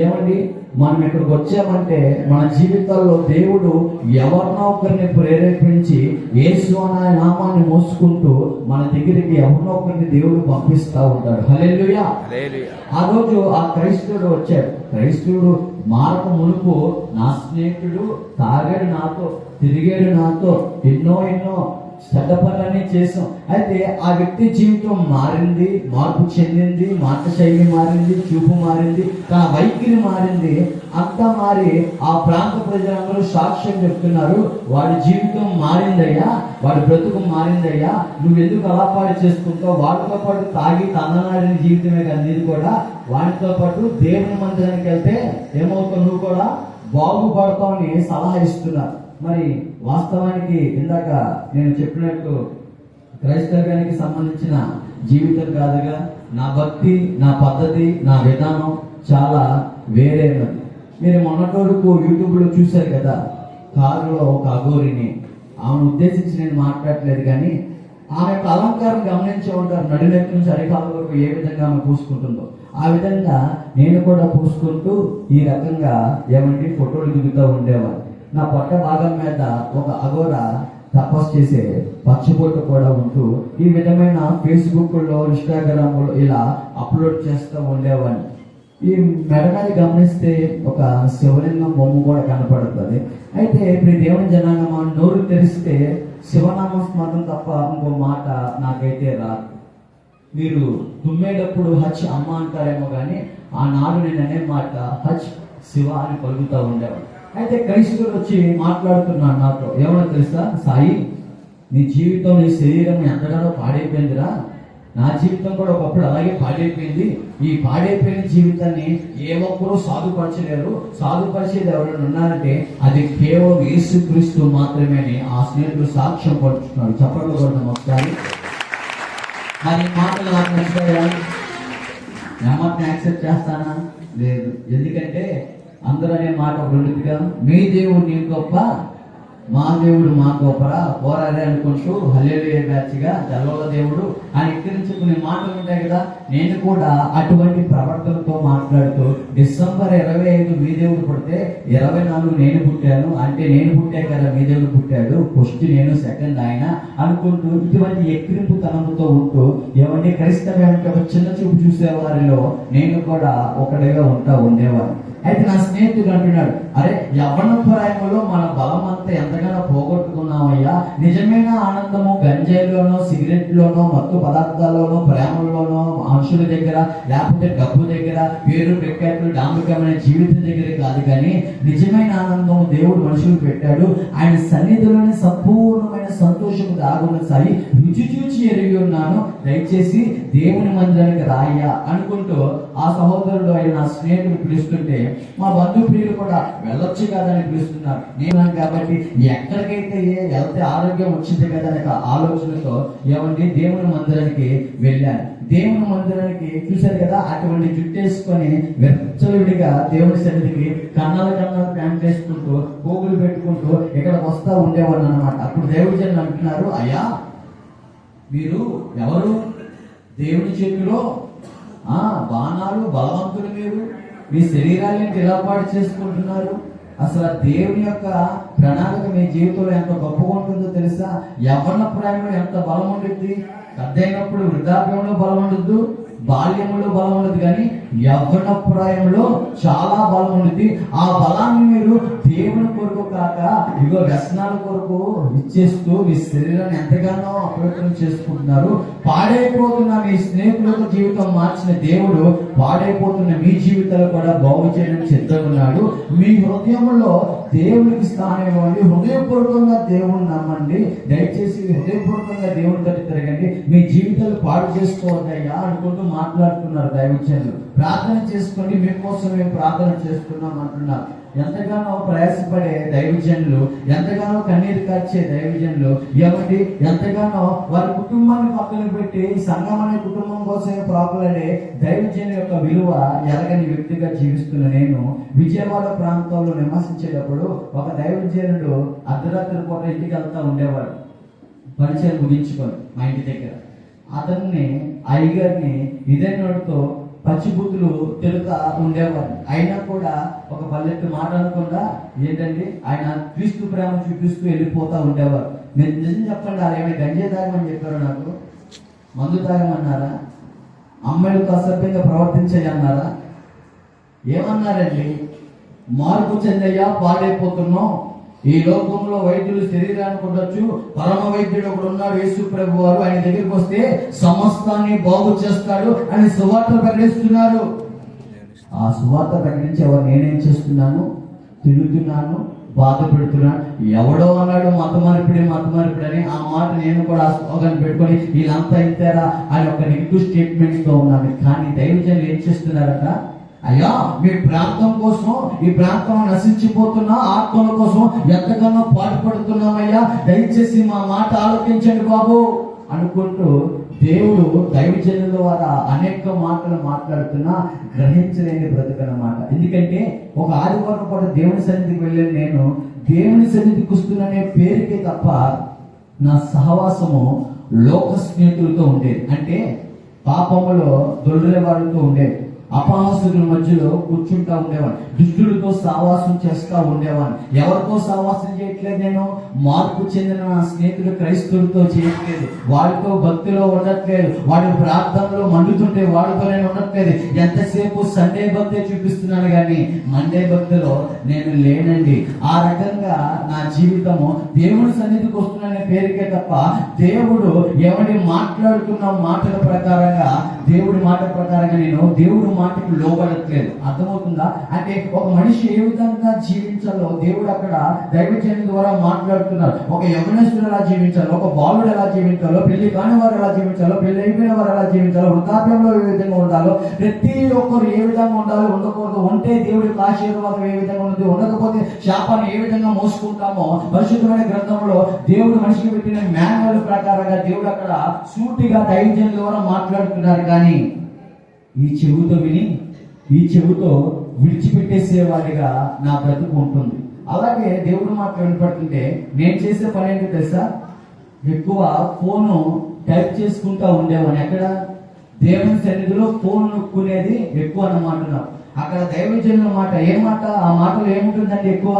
ఏమండి మనం ఇక్కడికి వచ్చామంటే మన జీవితాల్లో దేవుడు ఎవరినో ఒకరిని ప్రేరేపించి యేసు అనే నామాన్ని మోసుకుంటూ మన దగ్గరికి ఎవరినో ఒకరిని దేవుడు పంపిస్తా ఉంటాడు. హల్లెలూయా. ఆ రోజు ఆ క్రైస్తవుడు వచ్చాడు. క్రైస్తవుడు మారక మునుపు నా స్నేహితుడు తాగాడు నాతో, తిరిగాడు నాతో, ఎన్నో చెడ్డ పనులన్నీ చేసాం. అయితే ఆ వ్యక్తి జీవితం మారింది, మార్పు చెందింది, మాట శైలి మారింది, చూపు మారింది, తన వైఖరి మారింది. అంతా మారి ఆ ప్రాంత ప్రజలందరూ సాక్ష్యం చెప్తున్నారు, వాడి జీవితం మారిందయ్యా, వాడి బ్రతుకు మారిందయ్యా, నువ్వెందుకు అలా పాడు చేసుకుంటావు, వాడితో పాటు తాగి తన్ననాడిన జీవితమే కదా నీది కూడా, వాడితో పాటు దేవుని మందిరానికి వెళ్తే ఏమవుతావు, నువ్వు కూడా బాగుపడతావు అని సలహా ఇస్తున్నారు. మరి వాస్తవానికి ఇందాక నేను చెప్పినట్టు క్రైస్తవ్యానికి సంబంధించిన జీవితం కాదుగా. నా భక్తి, నా పద్ధతి, నా విధానం చాలా వేరేనది. మీరు మొన్నటి వరకు యూట్యూబ్లో చూశారు కదా, కారులో ఒక అఘోరిని, ఆమెను ఉద్దేశించి నేను మాట్లాడలేదు కానీ ఆమె యొక్క అలంకారం గమనించే ఉంటారు. నడినెత్తి నుంచి అరికాల వరకు ఏ విధంగా ఆమె పూసుకుంటుందో ఆ విధంగా నేను కూడా పూసుకుంటూ ఈ రకంగా ఏమంటే ఫోటోలు దిగుతూ ఉండేవారు. నా పొట్ట భాగం మీద ఒక అఘోర తపస్సు చేసే పచ్చబొట్టు కూడా ఉంటూ ఈ విధమైన ఫేస్బుక్లో, ఇన్స్టాగ్రామ్లో ఇలా అప్లోడ్ చేస్తూ ఉండేవాడిని. ఈ మెడ మీద గమనిస్తే ఒక శివలింగం బొమ్మ కూడా కనపడుతుంది. అయితే ఇప్పుడు దేవుని జనాంగం నోరు తెరిస్తే శివనామ స్మరణ తప్ప ఇంకో మాట నాకైతే రాదు. మీరు తుమ్మేటప్పుడు హచ్ అమ్మ అంటారేమో కానీ ఆనాడు నేను అనే మాట హచ్ శివ అని పలుకుతూ ఉండేవాడు. అయితే క్రైస్తవుడు వచ్చి మాట్లాడుతున్నాడు నాతో, ఏమన్నా తెలుసా సాయి, నీ జీవితం, నీ శరీరం ఎంతగానో పాడైపోయిందిరా, నా జీవితం కూడా ఒకప్పుడు అలాగే పాడైపోయింది. ఈ పాడైపోయిన జీవితాన్ని ఏ ఒక్కరూ సాధుపరచలేరు, సాధుపరిచేది ఎవరైనా ఉన్నారంటే అది కేవలం యేసుక్రీస్తు మాత్రమే అని ఆ స్నేహితుడు సాక్ష్యం పడుతున్నాడు. చెప్పట్లు కూడా ఒకసారి. మరి మాటలు నాకు నచ్చాయా? నమ్మకం యాక్సెప్ట్ చేస్తానా? లేదు. ఎందుకంటే అందరూ అనే మాట రెండుగా, మీ దేవుడు నీ గొప్ప, మా దేవుడు మా గొప్పరా పోరాడే అనుకుంటూ హల్లెలూయా బ్యాచ్గా జల్లోల దేవుడు అని ఎక్కిరించుకునే మాటలు ఉంటాయి కదా. నేను కూడా అటువంటి ప్రవర్తనతో మాట్లాడుతూ డిసెంబర్ 25 మీ దేవుడు పుడితే 24 నేను పుట్టాను అంటే నేను పుట్టే కదా మీ దేవుడు పుట్టాడు, ఫస్ట్ నేను సెకండ్ ఆయన అనుకుంటూ ఇటువంటి ఎక్కిరింపుతనంతో ఉంటూ ఏమంటే క్రైస్తవ్యానికి ఒక చిన్న చూపు చూసే వారిలో నేను కూడా ఒకటిగా ఉండేవారు. అయితే నా స్నేహితుడు అంటున్నాడు, అరే యవ్వన ప్రాయంలో మన బలం అంతా ఎంతగానో పోగొట్టుకున్నామయ్యా, నిజమైన ఆనందము గంజాయిలోనో, సిగరెట్లోనో, మత్తు పదార్థాల్లోనో, ప్రేమల్లోనో, మనుషుల దగ్గర, లేకపోతే డబ్బు దగ్గర, పేరు పెక్కట్లు, డాంబికమైన జీవితం దగ్గర కాదు, కానీ నిజమైన ఆనందం దేవుడు మనుషులు పెట్టాడు. ఆయన సన్నిధిలోనే సంపూర్ణమైన సంతోషం దాగున్న సాయి రుచి చూచి ఎరిగి ఉన్నాను, దయచేసి దేవుని మందిరానికి రాయ్యా అనుకుంటూ ఆ సహోదరుడు ఆయన నా స్నేహితుడు పిలుస్తుంటే మా బంధుప్రియులు కూడా వెళ్ళొచ్చు కదా అని పిలుస్తున్నారు. నేను కాబట్టి ఎక్కడికైతే వెళ్తే ఆరోగ్యం వచ్చింది కదా అనే ఆలోచనతో ఏమండి దేవుని మందిరానికి వెళ్ళాను. దేవుని మందిరానికి చూశారు కదా, అటువంటి జుట్టేసుకొని వెచ్చలుడిగా దేవుని సన్నిధికి కన్నాల ప్యాంట్ వేసుకుంటూ పోగులు పెట్టుకుంటూ ఇక్కడ వస్తా ఉండేవాడు అనమాట. అప్పుడు దేవుడు అంటున్నారు, అయ్యా మీరు ఎవరు? దేవుని చేతిలో బాణాలు, బలవంతులు మీరు. మీ శరీరాన్ని ఎలా పాటు చేసుకుంటున్నారు? అసలు దేవుని యొక్క ప్రణాళిక మీ జీవితంలో ఎంత గొప్పగా ఉంటుందో తెలుసా? యవ్వన ప్రాయంలో ఎంత బలం ఉంటుంది, పెద్దయినప్పుడు వృద్ధాప్యంలో బలం ఉండదు, బాల్యంలో బలం ఉండదు, కానీ యవ్వన ప్రాయంలో చాలా బలం ఉంటుంది. ఆ బలాన్ని మీరు దేవుని కొరకు కాక ఇగో వ్యసనాల కొరకు ఇచ్చేస్తూ మీ శరీరాన్ని ఎంతగానో అపవిత్రం చేసుకుంటున్నారు. పాడైపోతున్న మీ స్నేహితుల యొక్క జీవితం మార్చిన దేవుడు పాడైపోతున్న మీ జీవితాలు కూడా బాగు చేయడానికి సిద్ధంగా ఉన్నాడు. మీ హృదయంలో దేవునికి స్థానం ఇవ్వండి, హృదయపూర్వకంగా దేవుని నమ్మండి. దయచేసి హృదయపూర్వకంగా దేవుని తట్టు తిరగండి. మీ జీవితాలు పాడు చేసుకోవద్దయ్యా అనుకుంటూ మాట్లాడుతున్నారు దైవజనులు. ప్రార్థన చేసుకోండి, మీకోసం మేము ప్రార్థన చేస్తున్నాం అంటున్నారు. ఎంతగానో ప్రయాసపడే దైవజనులు, ఎంతగానో కన్నీరు కార్చే దైవజనులు, ఏమండి ఎంతగానో వారి కుటుంబాన్ని పక్కన పెట్టి సంఘం అనే కుటుంబం కోసమే ప్రాకులాడే దైవజనుల యొక్క విలువ ఎరగని వ్యక్తిగా జీవిస్తున్న నేను విజయవాడ ప్రాంతంలో నివసించేటప్పుడు ఒక దైవజనుడు అర్ధరాత్రి పూట ఇంటికి వెళ్తా ఉండేవాడు, పరిచయం ముగించుకొని మా ఇంటి దగ్గర. అతన్ని అయ్యగారిని ఇదే నోటితో పచ్చిబుద్ధులు తిరుగుతా ఉండేవారు. అయినా కూడా ఒక పల్లెట్టు మాట అనకుండా ఏంటండి ఆయన క్రీస్తు ప్రేమ చూపిస్తూ వెళ్ళిపోతా ఉండేవారు. మీరు నిజం చెప్పండి, వాళ్ళు ఏమైనా గంజే తాగమని చెప్పారు, నాకు మందు తాగమన్నారా, అమ్మాయిలతో అసభ్యంగా ప్రవర్తించాయన్నారా, ఏమన్నారండి? మార్పు చెందయ్యా, పాడైపోతున్నాం. ఈ లోకంలో వైద్యులు శరీరానికి ఉండొచ్చు, పరమ వైద్యుడు ఒకడు ఉన్నాడు యేసు ప్రభు వారు, ఆయన దగ్గరికి వస్తే సమస్తాన్ని బాగు చేస్తాడు అని సువార్త ప్రకటిస్తున్నారు. ఆ సువార్త ప్రకటించే వారు నేనేం చేస్తున్నాను? తిడుతున్నాను, బాధ పెడుతున్నాను. ఎవడో అన్నాడు మత మార్పిడి అని, ఆ మాట నేను కూడా స్లోగన్ పెట్టుకొని వీళ్ళంతా ఇంతేరా అని ఒక నెగిటివ్ స్టేట్మెంట్ తో ఉన్నాను. కానీ దైవజనులు ఏం చేస్తున్నారట? అయ్యా మీ ప్రాంతం కోసం, ఈ ప్రాంతం నశించిపోతున్న ఆత్మల కోసం ఎంతగానో పాటుపడుతున్నామయ్యా, దయచేసి మా మాట ఆలోచించండి బాబు అనుకుంటూ దేవుడు దైవజనుల ద్వారా అనేక మాటలు మాట్లాడుతున్నా గ్రహించలేని బ్రతుకన్నమాట. ఎందుకంటే ఒక ఆదివారం పాటు దేవుని సన్నిధికి వెళ్ళాను. నేను దేవుని సన్నిధికి వస్తున్ననే పేరుకే తప్ప నా సహవాసము లోక స్నేహితులతో ఉండేది. అంటే పాపములో దొల్రే వాళ్ళతో ఉండేది, అపహాసుల మధ్యలో కూర్చుంటా ఉండేవాడు, దుష్టులతో సావాసం చేస్తా ఉండేవాడు. ఎవరితో సావాసం చేయట్లేదు నేను? మార్పు చెందిన నా స్నేహితులు క్రైస్తవులతో చేయట్లేదు, వాడితో భక్తిలో ఉండట్లేదు, వాడి ప్రార్థనలో మండుతుంటే వాడితో నేను ఉండట్లేదు. ఎంతసేపు సండే భక్తి చూపిస్తున్నాను కానీ మండే భక్తిలో నేను లేనండి. ఆ రకంగా నా జీవితము దేవుని సన్నిధికి వస్తున్నానే పేరుకే తప్ప దేవుడు ఎవరి మాట్లాడుతున్న మాటల ప్రకారంగా, దేవుడి మాట ప్రకారంగా నేను దేవుడు మాటకు లోబడట్లేదు. అర్థమవుతుందా? అంటే ఒక మనిషి ఏ విధంగా జీవించాలో దేవుడు అక్కడ దైవజనుల ద్వారా మాట్లాడుతున్నారు. ఒక యవనస్తుడు ఎలా జీవించాలో, ఒక బాలుడు ఎలా జీవించాలో, పెళ్లి కాని వారు ఎలా జీవించాలో, పెళ్లి అయిపోయిన వారు ఎలా జీవించాలో, వృద్ధాప్యంలో ఏ విధంగా ఉండాలో, ప్రతి ఒక్కరు ఏ విధంగా ఉండాలో, ఉండకూడదు, ఉంటే దేవుడి ఆశీర్వాదం ఏ విధంగా ఉంది, ఉండకపోతే శాపాన్ని ఏ విధంగా మోసుకుంటామో పరిశుద్ధమైన గ్రంథంలో దేవుడు మనిషికి పెట్టిన మాన్యువల్ ప్రకారంగా దేవుడు అక్కడ సూటిగా దైవజనుల ద్వారా మాట్లాడుతున్నారు. కానీ ఈ చెవుతో విని ఈ చెవుతో విడిచిపెట్టేసేవాడిగా నా బ్రతుకు ఉంటుంది. అలాగే దేవుడు మాట వినపడుతుంటే నేను చేసే పని ఏంటో తెలుసా? ఎక్కువ ఫోను టైప్ చేసుకుంటా ఉండేవాడిని. ఎక్కడ? దేవుని సన్నిధిలో ఫోన్ నొక్కునేది ఎక్కువ అన్నమాట. అక్కడ దైవజనుల మాట ఏ మాట? ఆ మాటలో ఏముంటుందంటే ఎక్కువ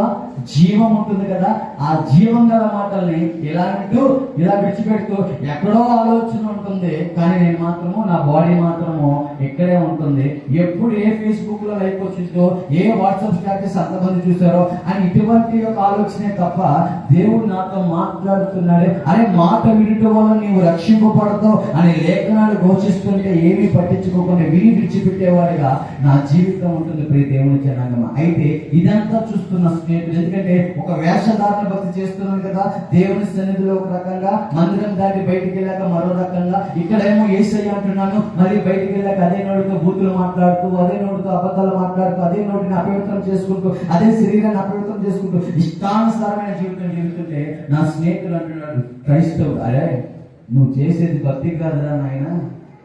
జీవం ఉంటుంది కదా. ఆ జీవం గల మాటల్ని ఇలా అంటూ ఇలా విడిచిపెడుతూ ఎక్కడో ఆలోచన ఉంటుంది, కానీ నేను మాత్రము నా బాడీ మాత్రము ఇక్కడే ఉంటుంది. ఎప్పుడు ఏ ఫేస్బుక్ లో లైక్ వచ్చిందో, ఏ వాట్సాప్ స్టాటస్ అంతమంది చూసారో అని ఇటువంటి యొక్క ఆలోచనే తప్ప దేవుడు నాతో మాట్లాడుతున్నాడే అనే మాట వినటం వల్ల నీవు రక్షింపబడతావు అనే లేఖనాలు ఘోషిస్తుంటే ఏమీ పట్టించుకోకుండా విని విడిచిపెట్టేవాడిగా నా జీవితం ఉంటుంది. ప్రియ దేవుని జనాంగమా, అయితే ఇదంతా చూస్తున్న స్నేహితులు, ఎందుకంటే ఒక వేషధారణ భక్తి చేస్తున్నాను కదా, దేవుని సన్నిధిలో ఒక రకంగా, మందిరం దాటి బయటికి వెళ్ళాక మరో రకంగా, ఇక్కడేమో యేసయ్య అంటున్నాను, మళ్ళీ బయటికి వెళ్ళాక అదే నోటితో బూతులు మాట్లాడుతూ, అదే నోటితో అబద్ధాలు మాట్లాడుతూ, అదే నోటిని అపవిత్రం చేసుకుంటూ, అదే శరీరాన్ని అపవిత్రం చేసుకుంటూ ఇష్టానుసారమైన జీవితం జీవిస్తుంటే నా స్నేహితులు అంటున్నాడు క్రైస్తవుడు, అరే నువ్వు చేసేది భక్తి కాదురా నాయన,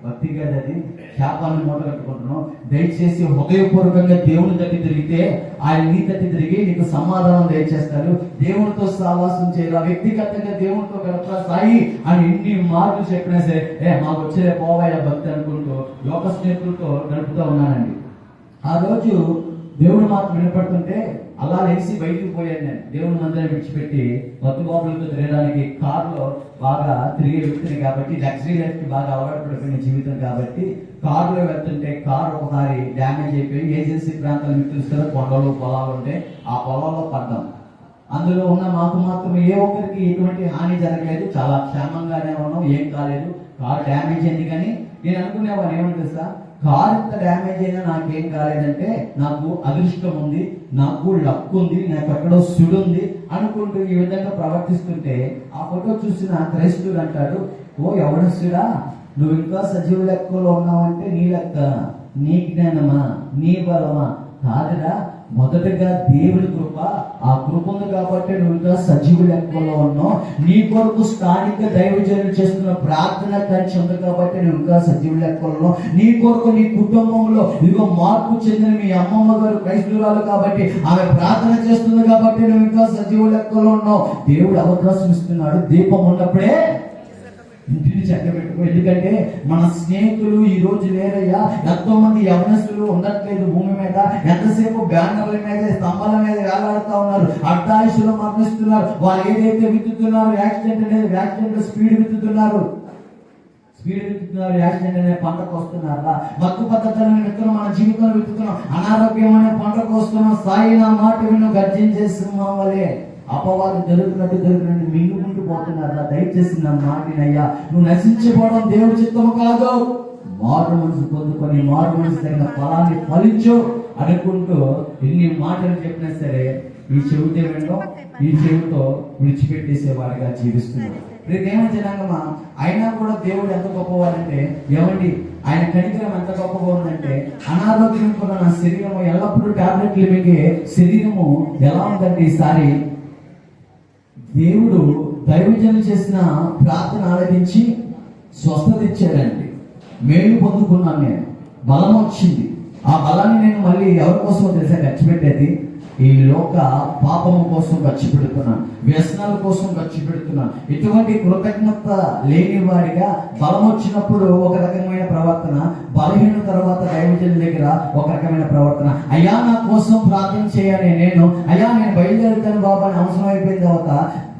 భక్తి కాదు, అది శాపాన్ని మూట కట్టుకుంటున్నావు. దయచేసి హృదయపూర్వకంగా దేవుని తట్టి తిరిగితే ఆయన నీ తట్టి తిరిగి నీకు సమాధానం దయచేస్తాడు. దేవునితో సహవాసం చేయాలి, వ్యక్తిగతంగా దేవునితో గడప సాయి అని ఎన్ని మార్పులు చెప్పినా సరే మాకు వచ్చే పోవాయ భక్తి అనుకుంటూ లోక స్నేహితులతో గడుపుతూ ఉన్నానండి. ఆ రోజు దేవుడు మాకు వినపడుతుంటే అలా లేచి బయటికి పోయాను. నేను దేవుని మందిరం విడిచిపెట్టి మత్తు బాబులతో తిరగడానికి కారులో బాగా తిరిగే వ్యక్తిని కాబట్టి, లగ్జరీ లైఫ్ కి బాగా అలవాటు పడిపోయిన జీవితం కాబట్టి కారులో వెళ్తుంటే కారు ఒకసారి డ్యామేజ్ అయిపోయి ఏజెన్సీ ప్రాంతాలు మీకు తెలుసు కదా, కొండలు పొలాలు ఉంటే ఆ పొలాల్లో పడ్డాం. అందులో ఉన్న మాకు మాత్రం ఏ ఒక్కరికి ఎటువంటి హాని జరగలేదు, చాలా క్షేమంగానే ఉన్నాం, ఏం కాలేదు. కారు డ్యామేజ్ అయింది కానీ నేను అనుకునేవాడు ఏమని తెలుసా, కారు ఎంత డ్యామేజ్ అయినా నాకేం కాలేదంటే నాకు అదృష్టం ఉంది, నాకు లక్ ఉంది, నాకు ఎక్కడో సుడు ఉంది అనుకుంటూ ఈ విధంగా ప్రవర్తిస్తుంటే ఆ ఫోటో చూసిన క్రైస్తవుడు అంటాడు, ఓ ఎవడస్తుడా నువ్వు ఇంకా సజీవ లెక్కలో ఉన్నావంటే నీ లెక్క, నీ జ్ఞానమా, నీ బలమా కాదురా, మొదటగా దేవుడి కృప, ఆ కృప ఉంది కాబట్టి నువ్వు ఇంకా సజీవ లెక్కలో ఉన్నావు. నీ కొరకు స్థానిక దైవజనులు చేస్తున్న ప్రార్థన కలిసి ఉంది కాబట్టి నువ్వు ఇంకా సజీవ లెక్కలో. నీ కొరకు నీ కుటుంబంలో ఇదిగో మార్పు చెందిన మీ అమ్మమ్మ గారు క్రైస్తవురాలు కాబట్టి ఆమె ప్రార్థన చేస్తుంది కాబట్టి నువ్వు ఇంకా సజీవ లెక్కలో ఉన్నావు. దేవుడు అవకాశం ఇస్తున్నాడు. దీపం ఉన్నప్పుడే ఇంటిని చక్కబెట్టుకో. ఎందుకంటే మన స్నేహితులు ఈ రోజు లేరయ్యా. ఎంతో మంది యవనస్తులు ఉండట్లేదు భూమి మీద, ఎంతసేపు బ్యానర్ల మీద స్తంభాల మీద వేలాడుతూ ఉన్నారు, అర్ధాయుషులు మరణిస్తున్నారు. వాళ్ళు ఏదైతే విత్తుతున్నారు యాక్సిడెంట్ అనేది, యాక్సిడెంట్ స్పీడ్ విత్తుతున్నారు, యాక్సిడెంట్ అనే పంటకు వస్తున్నారా, మత్తు పద్ధతులను విత్తనం మన జీవితంలో విత్తుతున్నాం, అనారోగ్యం అనే పంటకు వస్తున్నాం. సాయి నా మాట విను గర్జించేస్తున్నావలే అపవాదం జరుగుతున్నట్టు మింగుకుంటూ పోతున్నారా. దయచేసి నా మాటినయ్యా, నువ్వు నశించిపోవడం దేవుడి చిత్తము కాదు, మారు మనసు పొందుకొని మారు మనసు తగిన ఫలాన్ని ఫలించు అనుకుంటూ ఎన్ని మాటలు చెప్పినా సరే ఈ చెవితో వినడం, ఈ చెవితో విడిచిపెట్టేసేవాడిగా జీవిస్తున్నాడు. రేపు జనాంగమా అయినా కూడా దేవుడు ఎంత గొప్పవాడంటే, ఏమండి ఆయన కనికరం ఎంత గొప్పగా ఉందంటే, అనారోగ్యం కూడా నా శరీరము ఎల్లప్పుడూ టాబ్లెట్లు మింగే శరీరము ఎలా ఉందంటే ఈసారి దేవుడు దైవజనులు చేసిన ప్రార్థన ఆలకించి స్వస్థత ఇచ్చాడండి. మేలు పొందుకున్నాను నేను, బలం వచ్చింది. ఆ బలాన్ని నేను మళ్ళీ ఎవరి కోసమో తెలుసా ఖర్చు పెట్టేది, ఈ లోక పాపము కోసం ఖర్చు పెడుతున్నాను, వ్యసనాల కోసం ఖర్చు పెడుతున్నాను. ఎటువంటి కృతజ్ఞత లేని వాడిగా బలం వచ్చినప్పుడు ఒక రకమైన ప్రవర్తన, బలహీన తర్వాత దైవజనుల దగ్గర ఒక రకమైన ప్రవర్తన. అయ్యా నా కోసం ప్రార్థన చేయని నేను, అయ్యా నేను బయలుదేరుతాను బాబా అని అవసరం అయిపోయిన తర్వాత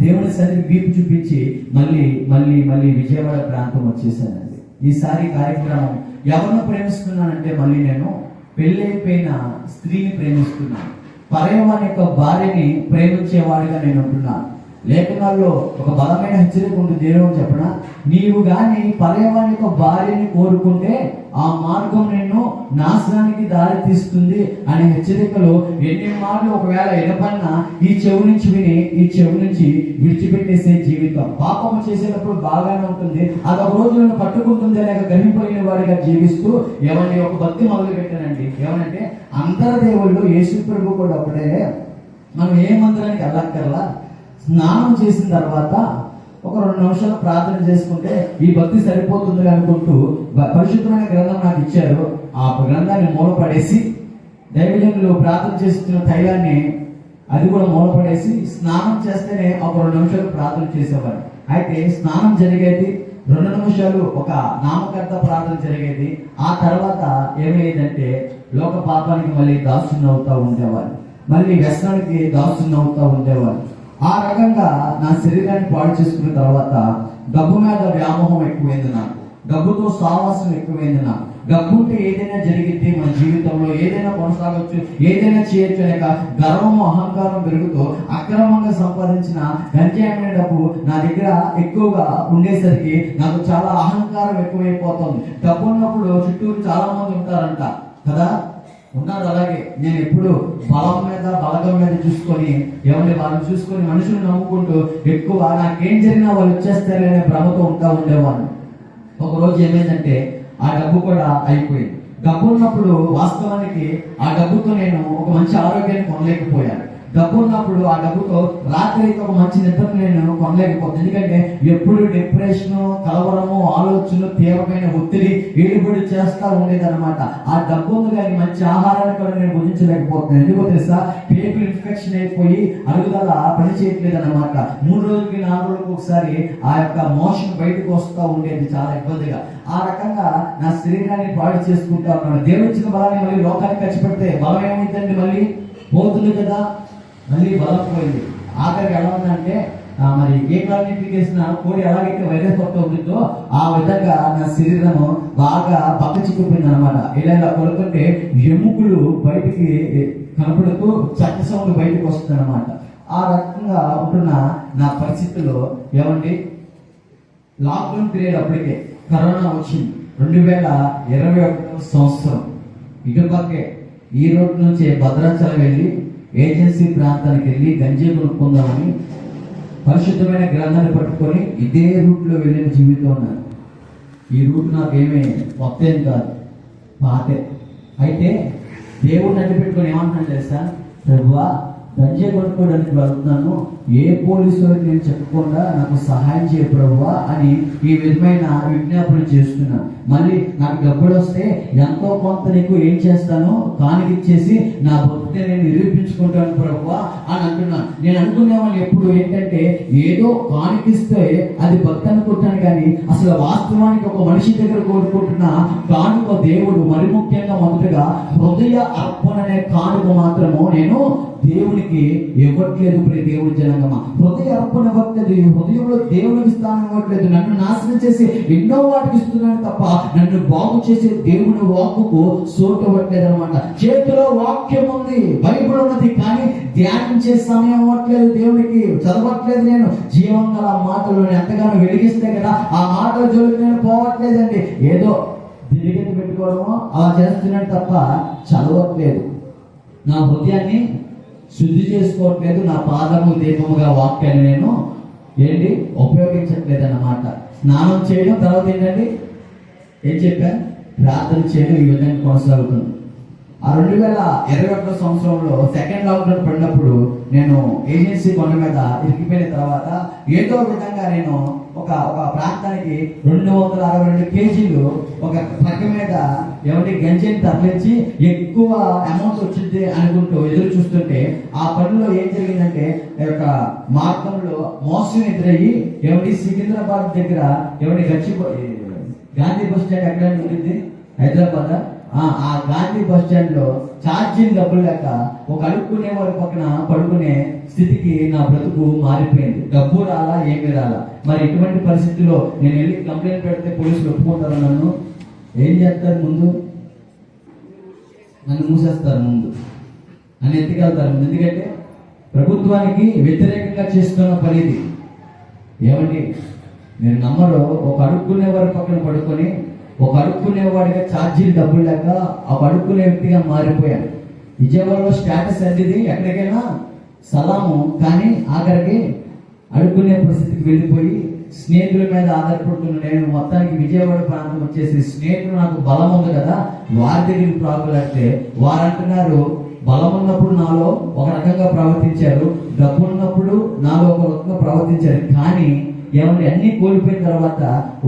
దేవుని సన్నిధి వీపు చూపించి మళ్ళీ మళ్ళీ మళ్ళీ విజయవాడ ప్రాంతం వచ్చేసానండి. ఈసారి కార్యక్రమం ఎవరిని ప్రేమిస్తున్నానంటే మళ్ళీ నేను పెళ్లి అయిపోయిన స్త్రీని ప్రేమిస్తున్నాను, పరయవాని యొక్క భార్యని ప్రేమించేవాడిగా నేను ఉంటున్నాను. లేఖనాల్లో ఒక బలమైన హెచ్చరిక ఉంటుంది. దేవుని చెప్పిన, నీవు గాని పరయవాని యొక్క భార్యని కోరుకుంటే ఆ మార్గం నిన్ను నాశనానికి దారి తీస్తుంది అనే హెచ్చరికలు ఎన్ని మాటలు ఒకవేళ ఎడపన్నా ఈ చెవు నుంచి విని ఈ చెవు నుంచి విడిచిపెట్టేసే జీవితం. పాపం చేసేటప్పుడు బాగానే ఉంటుంది, అదొక రోజు నన్ను పట్టుకుంటుంది లేక గ్రహింపలేని వాడిగా జీవిస్తూ ఎవరిని ఒక భక్తి మొదలు పెట్టానండి. ఏమనంటే అందరి దేవుళ్ళు యేసు ప్రభు కూడా ఒకటే, మనం ఏ మందిరానికి వెళ్ళక్కర్లా, స్నానం చేసిన తర్వాత ఒక 2 నిమిషాలు ప్రార్థన చేసుకుంటే ఈ భక్తి సరిపోతుంది అనుకుంటూ పరిశుద్ధమైన గ్రంథం నాకు ఇచ్చారు. ఆ గ్రంథాన్ని మూలపడేసి దైవజనులు ప్రార్థన చేస్తున్న తైలాన్ని అది కూడా మూలపడేసి స్నానం చేస్తేనే ఒక 2 నిమిషాలు ప్రార్థన చేసేవారు. అయితే స్నానం జరిగేది 2 నిమిషాలు ఒక నామకర్త ప్రార్థన జరిగేది. ఆ తర్వాత ఏమయ్యేదంటే లోక పాపానికి మళ్ళీ దాసుని అవుతా ఉండేవారు, మళ్ళీ వ్యసనానికి దాసుని అవుతా ఉండేవారు. ఆ రకంగా నా శరీరాన్ని పాడు చేసుకున్న తర్వాత డబ్బు మీద వ్యామోహం ఎక్కువైంది నాకు, డబ్బుతో సావాసం ఎక్కువైంది నాకు. డబ్బు ఉంటే ఏదైనా జరిగితే మన జీవితంలో ఏదైనా కొనసాగొచ్చు, ఏదైనా చేయొచ్చు అనేక గర్వము అహంకారం పెరుగుతూ అక్రమంగా సంపాదించిన గంజాయమైన డబ్బు నా దగ్గర ఎక్కువగా ఉండేసరికి నాకు చాలా అహంకారం ఎక్కువైపోతుంది. డబ్బు ఉన్నప్పుడు చుట్టూరు చాలా మంది ఉంటారంట కదా, ఉన్నారు. అలాగే నేను ఎప్పుడు బలం మీద బలగం మీద చూసుకొని ఎవరిని వాళ్ళని చూసుకొని మనుషులు నమ్ముకుంటూ ఎక్కువ నాకేం జరిగినా వాళ్ళు వచ్చేస్తారనే భ్రమతో ఉంటా ఉండేవాడిని. ఒక రోజు ఏమైందంటే ఆ డబ్బు కూడా అయిపోయింది. డబ్బు ఉన్నప్పుడు వాస్తవానికి ఆ డబ్బుతో నేను ఒక మంచి ఆరోగ్యాన్ని కొనలేకపోయాను. డబ్బు ఉన్నప్పుడు ఆ డబ్బుతో రాత్రికి ఒక మంచి నిద్రను నేను కొనలేకపోతాను. ఎందుకంటే ఎప్పుడు డిప్రెషన్, కలవరము, ఆలోచనలు, తీవ్రమైన ఒత్తిడి ఏలుబడి చేస్తూ ఉండేదన్నమాట. ఆ డబ్బు ఉంది కానీ మంచి ఆహారాన్ని కూడా నేను భుజించలేకపోతున్నాను. ఎందుకో తెలుసా? పేగులు ఇన్ఫెక్షన్ అయిపోయి అరుగుదల పని చేయట్లేదు అనమాట. 3 రోజులకి 4 రోజులకు ఒకసారి ఆ యొక్క మోషన్ బయటకు వస్తూ ఉండేది, చాలా ఇబ్బందిగా. ఆ రకంగా నా శరీరాన్ని పాడు చేసుకుంటా ఉన్నాను. దేవుడు ఇచ్చిన బలాన్ని మళ్ళీ లోకానికి ఖర్చు పెడితే బలం ఏమైందండి? మళ్ళీ పోతుంది కదా. మళ్ళీ బలం పోయింది. ఆఖరికి ఎలా ఉందంటే మరి ఏ కాలనీకి వేసిన కోడి ఎలాగైతే వైరస్ పట్టు ఉంటుందో ఆ విధంగా నా శరీరము బాగా పక్క చిక్కిపోయింది అనమాట. ఇలా కొడుకుంటే ఎముకలు బయటికి కనపడుతూ చట్ట సౌండ్ బయటకు వస్తుంది అనమాట. ఆ రకంగా ఉంటున్న నా పరిస్థితుల్లో ఏమండి, లాక్డౌన్ పీరియడ్ అప్పటికే కరోనా వచ్చింది. 2021 సంవత్సరం. ఇటుపక్కే ఈ రోడ్డు నుంచి భద్రాచలం వెళ్ళి ఏజెన్సీ ప్రాంతానికి వెళ్ళి గంజి కొనుక్కుందామని పరిశుద్ధమైన గ్రంథాన్ని పట్టుకొని ఇదే రూట్లో వెళ్ళిన జీవితం ఉన్నాను. ఈ రూట్ నాకేమీ కొత్త ఏం కాదు, పాతే. అయితే దేవుడు నన్ను పెట్టుకొని ఏమంటున్నాను తెలుసా? ప్రభువా, గంజి కొనుక్కోవడానికి వెళ్తున్నాను, ఏ పోలీసు వారికి నేను చెప్పకుండా నాకు సహాయం చేయ ప్రభువా అని ఈ విధమైన విజ్ఞాపన చేస్తున్నాను. మళ్ళీ నాకు డబ్బులు వస్తే ఎంతో కొంత నీకు ఏం చేస్తాను, కానికిచ్చేసి నా భక్తిని నేను నిరూపించుకుంటాను ప్రభువా అని అంటున్నాను. నేను అనుకునేవాళ్ళు ఎప్పుడు ఏంటంటే ఏదో కానికిస్తే అది భక్తి అనుకుంటాను, కానీ అసలు వాస్తవానికి ఒక మనిషి దగ్గర కోరుకుంటున్న కానుక దేవుడు మరి ముఖ్యంగా మొదటగా హృదయ అర్పణ అనే కానుక మాత్రము నేను దేవునికి ఇవ్వట్లేదు. ప్రియ దేవుడి జనాంగమా, హృదయ అర్పణ ఇవ్వట్లేదు, హృదయంలో దేవునికి స్థానం ఇవ్వట్లేదు. నన్ను నాశనం చేసి ఎన్నో వాటికి ఇస్తున్నాను తప్ప నన్ను బాగు చేసే దేవుని వాక్కుకు సోటు ఇవ్వట్లేదు అనమాట. చేతిలో వాక్యం ఉంది, బైబిల్ ఉన్నది, కానీ ధ్యానించే సమయం ఇవ్వట్లేదు, దేవునికి చదవట్లేదు. నేను జీవం గల మాటలు ఎంతగానో వెలిగిస్తే కదా ఆ మాటల జోలికి నేను పోవట్లేదండి. ఏదో దిరిగెత్తి పెట్టుకోవడమో అలా చేస్తున్నాను తప్ప చదవట్లేదు. నా హృదయాన్ని శుద్ధి చేసుకోవట్లేదు. నా పాదము దీపముగా వాక్యాన్ని నేను ఉపయోగించట్లేదు అన్నమాట. స్నానం చేయడం, తర్వాత ఏంటండి ఏం చెప్పాను, ప్రార్థన చేయడం, ఈ విధంగా కొనసాగుతుంది. ఆ 2021 సంవత్సరంలో సెకండ్ లాక్డౌన్ పడినప్పుడు నేను ఏజెన్సీ కొండ మీద ఇరికిపోయిన తర్వాత ఏదో విధంగా నేను ఒక ప్రాంతానికి 262 కేజీలు ఒక పక్క మీద గంజిని తరలించి ఎక్కువ అమౌంట్ వచ్చింది అనుకుంటూ ఎదురు చూస్తుంటే ఆ పనిలో ఏం జరిగిందంటే మార్గంలో మోసం ఎదురయ్యి సికింద్రాబాద్ దగ్గర గాంధీ బస్ స్టాండ్ ఎక్కడ ఉంటుంది హైదరాబాద్, ఆ గాంధీ బస్ స్టాండ్ లో ఛార్జింగ్ డబ్బులు లేక ఒక అడుక్కునే వారి పక్కన పడుకునే స్థితికి నా బ్రతుకు మారిపోయింది. డబ్బు రాలా, ఏమీ రాలా. మరి ఇటువంటి పరిస్థితుల్లో నేను వెళ్ళి కంప్లైంట్ పెడితే పోలీసులు ఒప్పుకుంటారు, నన్ను ఏం చేస్తారు, ముందు నన్ను మూసేస్తారు, ముందు నన్ను ఎత్తుకెళ్తారు. ఎందుకంటే ప్రభుత్వానికి వ్యతిరేకంగా చేస్తున్న పని ఇది. మీరు నమ్మరు, ఒక అడుక్కునే వారి పక్కన పడుకొని ఒక అడుక్కునేవాడిగా ఛార్జీలు డబ్బులు లేక ఒక అడుక్కునే వ్యక్తిగా మారిపోయాను. విజయవాడలో స్టేటస్ అనేది ఎక్కడికైనా సలాము, కానీ ఆఖరికి అడుక్కునే పరిస్థితికి వెళ్ళిపోయి స్నేహితుల మీద ఆధారపడుతున్న నేను మొత్తానికి విజయవాడ ప్రాంతం వచ్చేసి స్నేహితులు నాకు బలం ఉంది కదా వారి దగ్గరికి ప్రాకులాడితే వారు అంటున్నారు బలం ఉన్నప్పుడు నాలో ఒక రకంగా ప్రవర్తించారు, డబ్బు ఉన్నప్పుడు నాలో ఒక రకంగా ప్రవర్తించారు. కానీ అన్ని కోల్పోయిన తర్వాత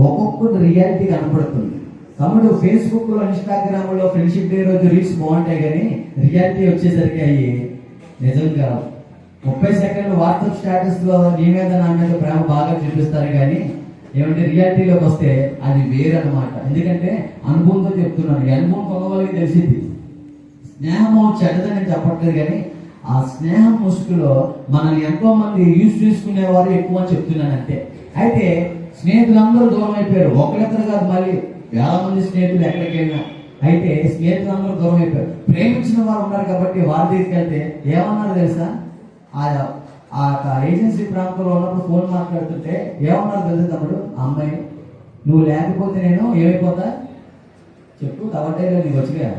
ఒక్కొక్కటి రియాలిటీ కనపడుతుంది. తమ్ముడు ఫేస్బుక్ లో, ఇన్స్టాగ్రామ్ లో ఫ్రెండ్షిప్ డే రోజు రీల్స్ బాగుంటాయి, కానీ రియాలిటీ వచ్చేసరికి అయ్యి నిజంగా 30 సెకండ్లు వాట్సాప్ స్టేటస్ లో నీ మీద నా మీద ప్రేమ బాగా చూపిస్తారు, కానీ రియాలిటీలోకి వస్తే అది వేరన్నమాట. ఎందుకంటే అనుభవంతో చెప్తున్నాను, ఈ అనుభవం కొనవాళ్ళకి తెలిసింది. స్నేహము చెడ్డదని చెప్పట్లేదు, కానీ ఆ స్నేహం ముసుగులో మనల్ని ఎంతో మంది యూజ్ చేసుకునేవారు ఎక్కువ అని చెప్తున్నాను అంతే. అయితే స్నేహితులందరూ దూరం అయిపోయారు, ఒకరిద్దరు కాదు, మళ్ళీ వేల మంది స్నేహితులు ఎక్కడికైనా. అయితే స్నేహితులందరూ దూరం అయిపోయారు. ప్రేమించిన వారు ఉన్నారు కాబట్టి వారి దగ్గరికి వెళ్తే ఏమన్నారు తెలుసా? ఆ ఏజెన్సీ ప్రాంతంలో ఉన్నప్పుడు ఫోన్ మాట్లాడుతుంటే ఏమన్నారు తెలుసా తమ్ముడు? అమ్మాయి, నువ్వు లేకపోతే నేను ఏమైపోతా చెప్పు, కాబట్టి నీకు వచ్చిగా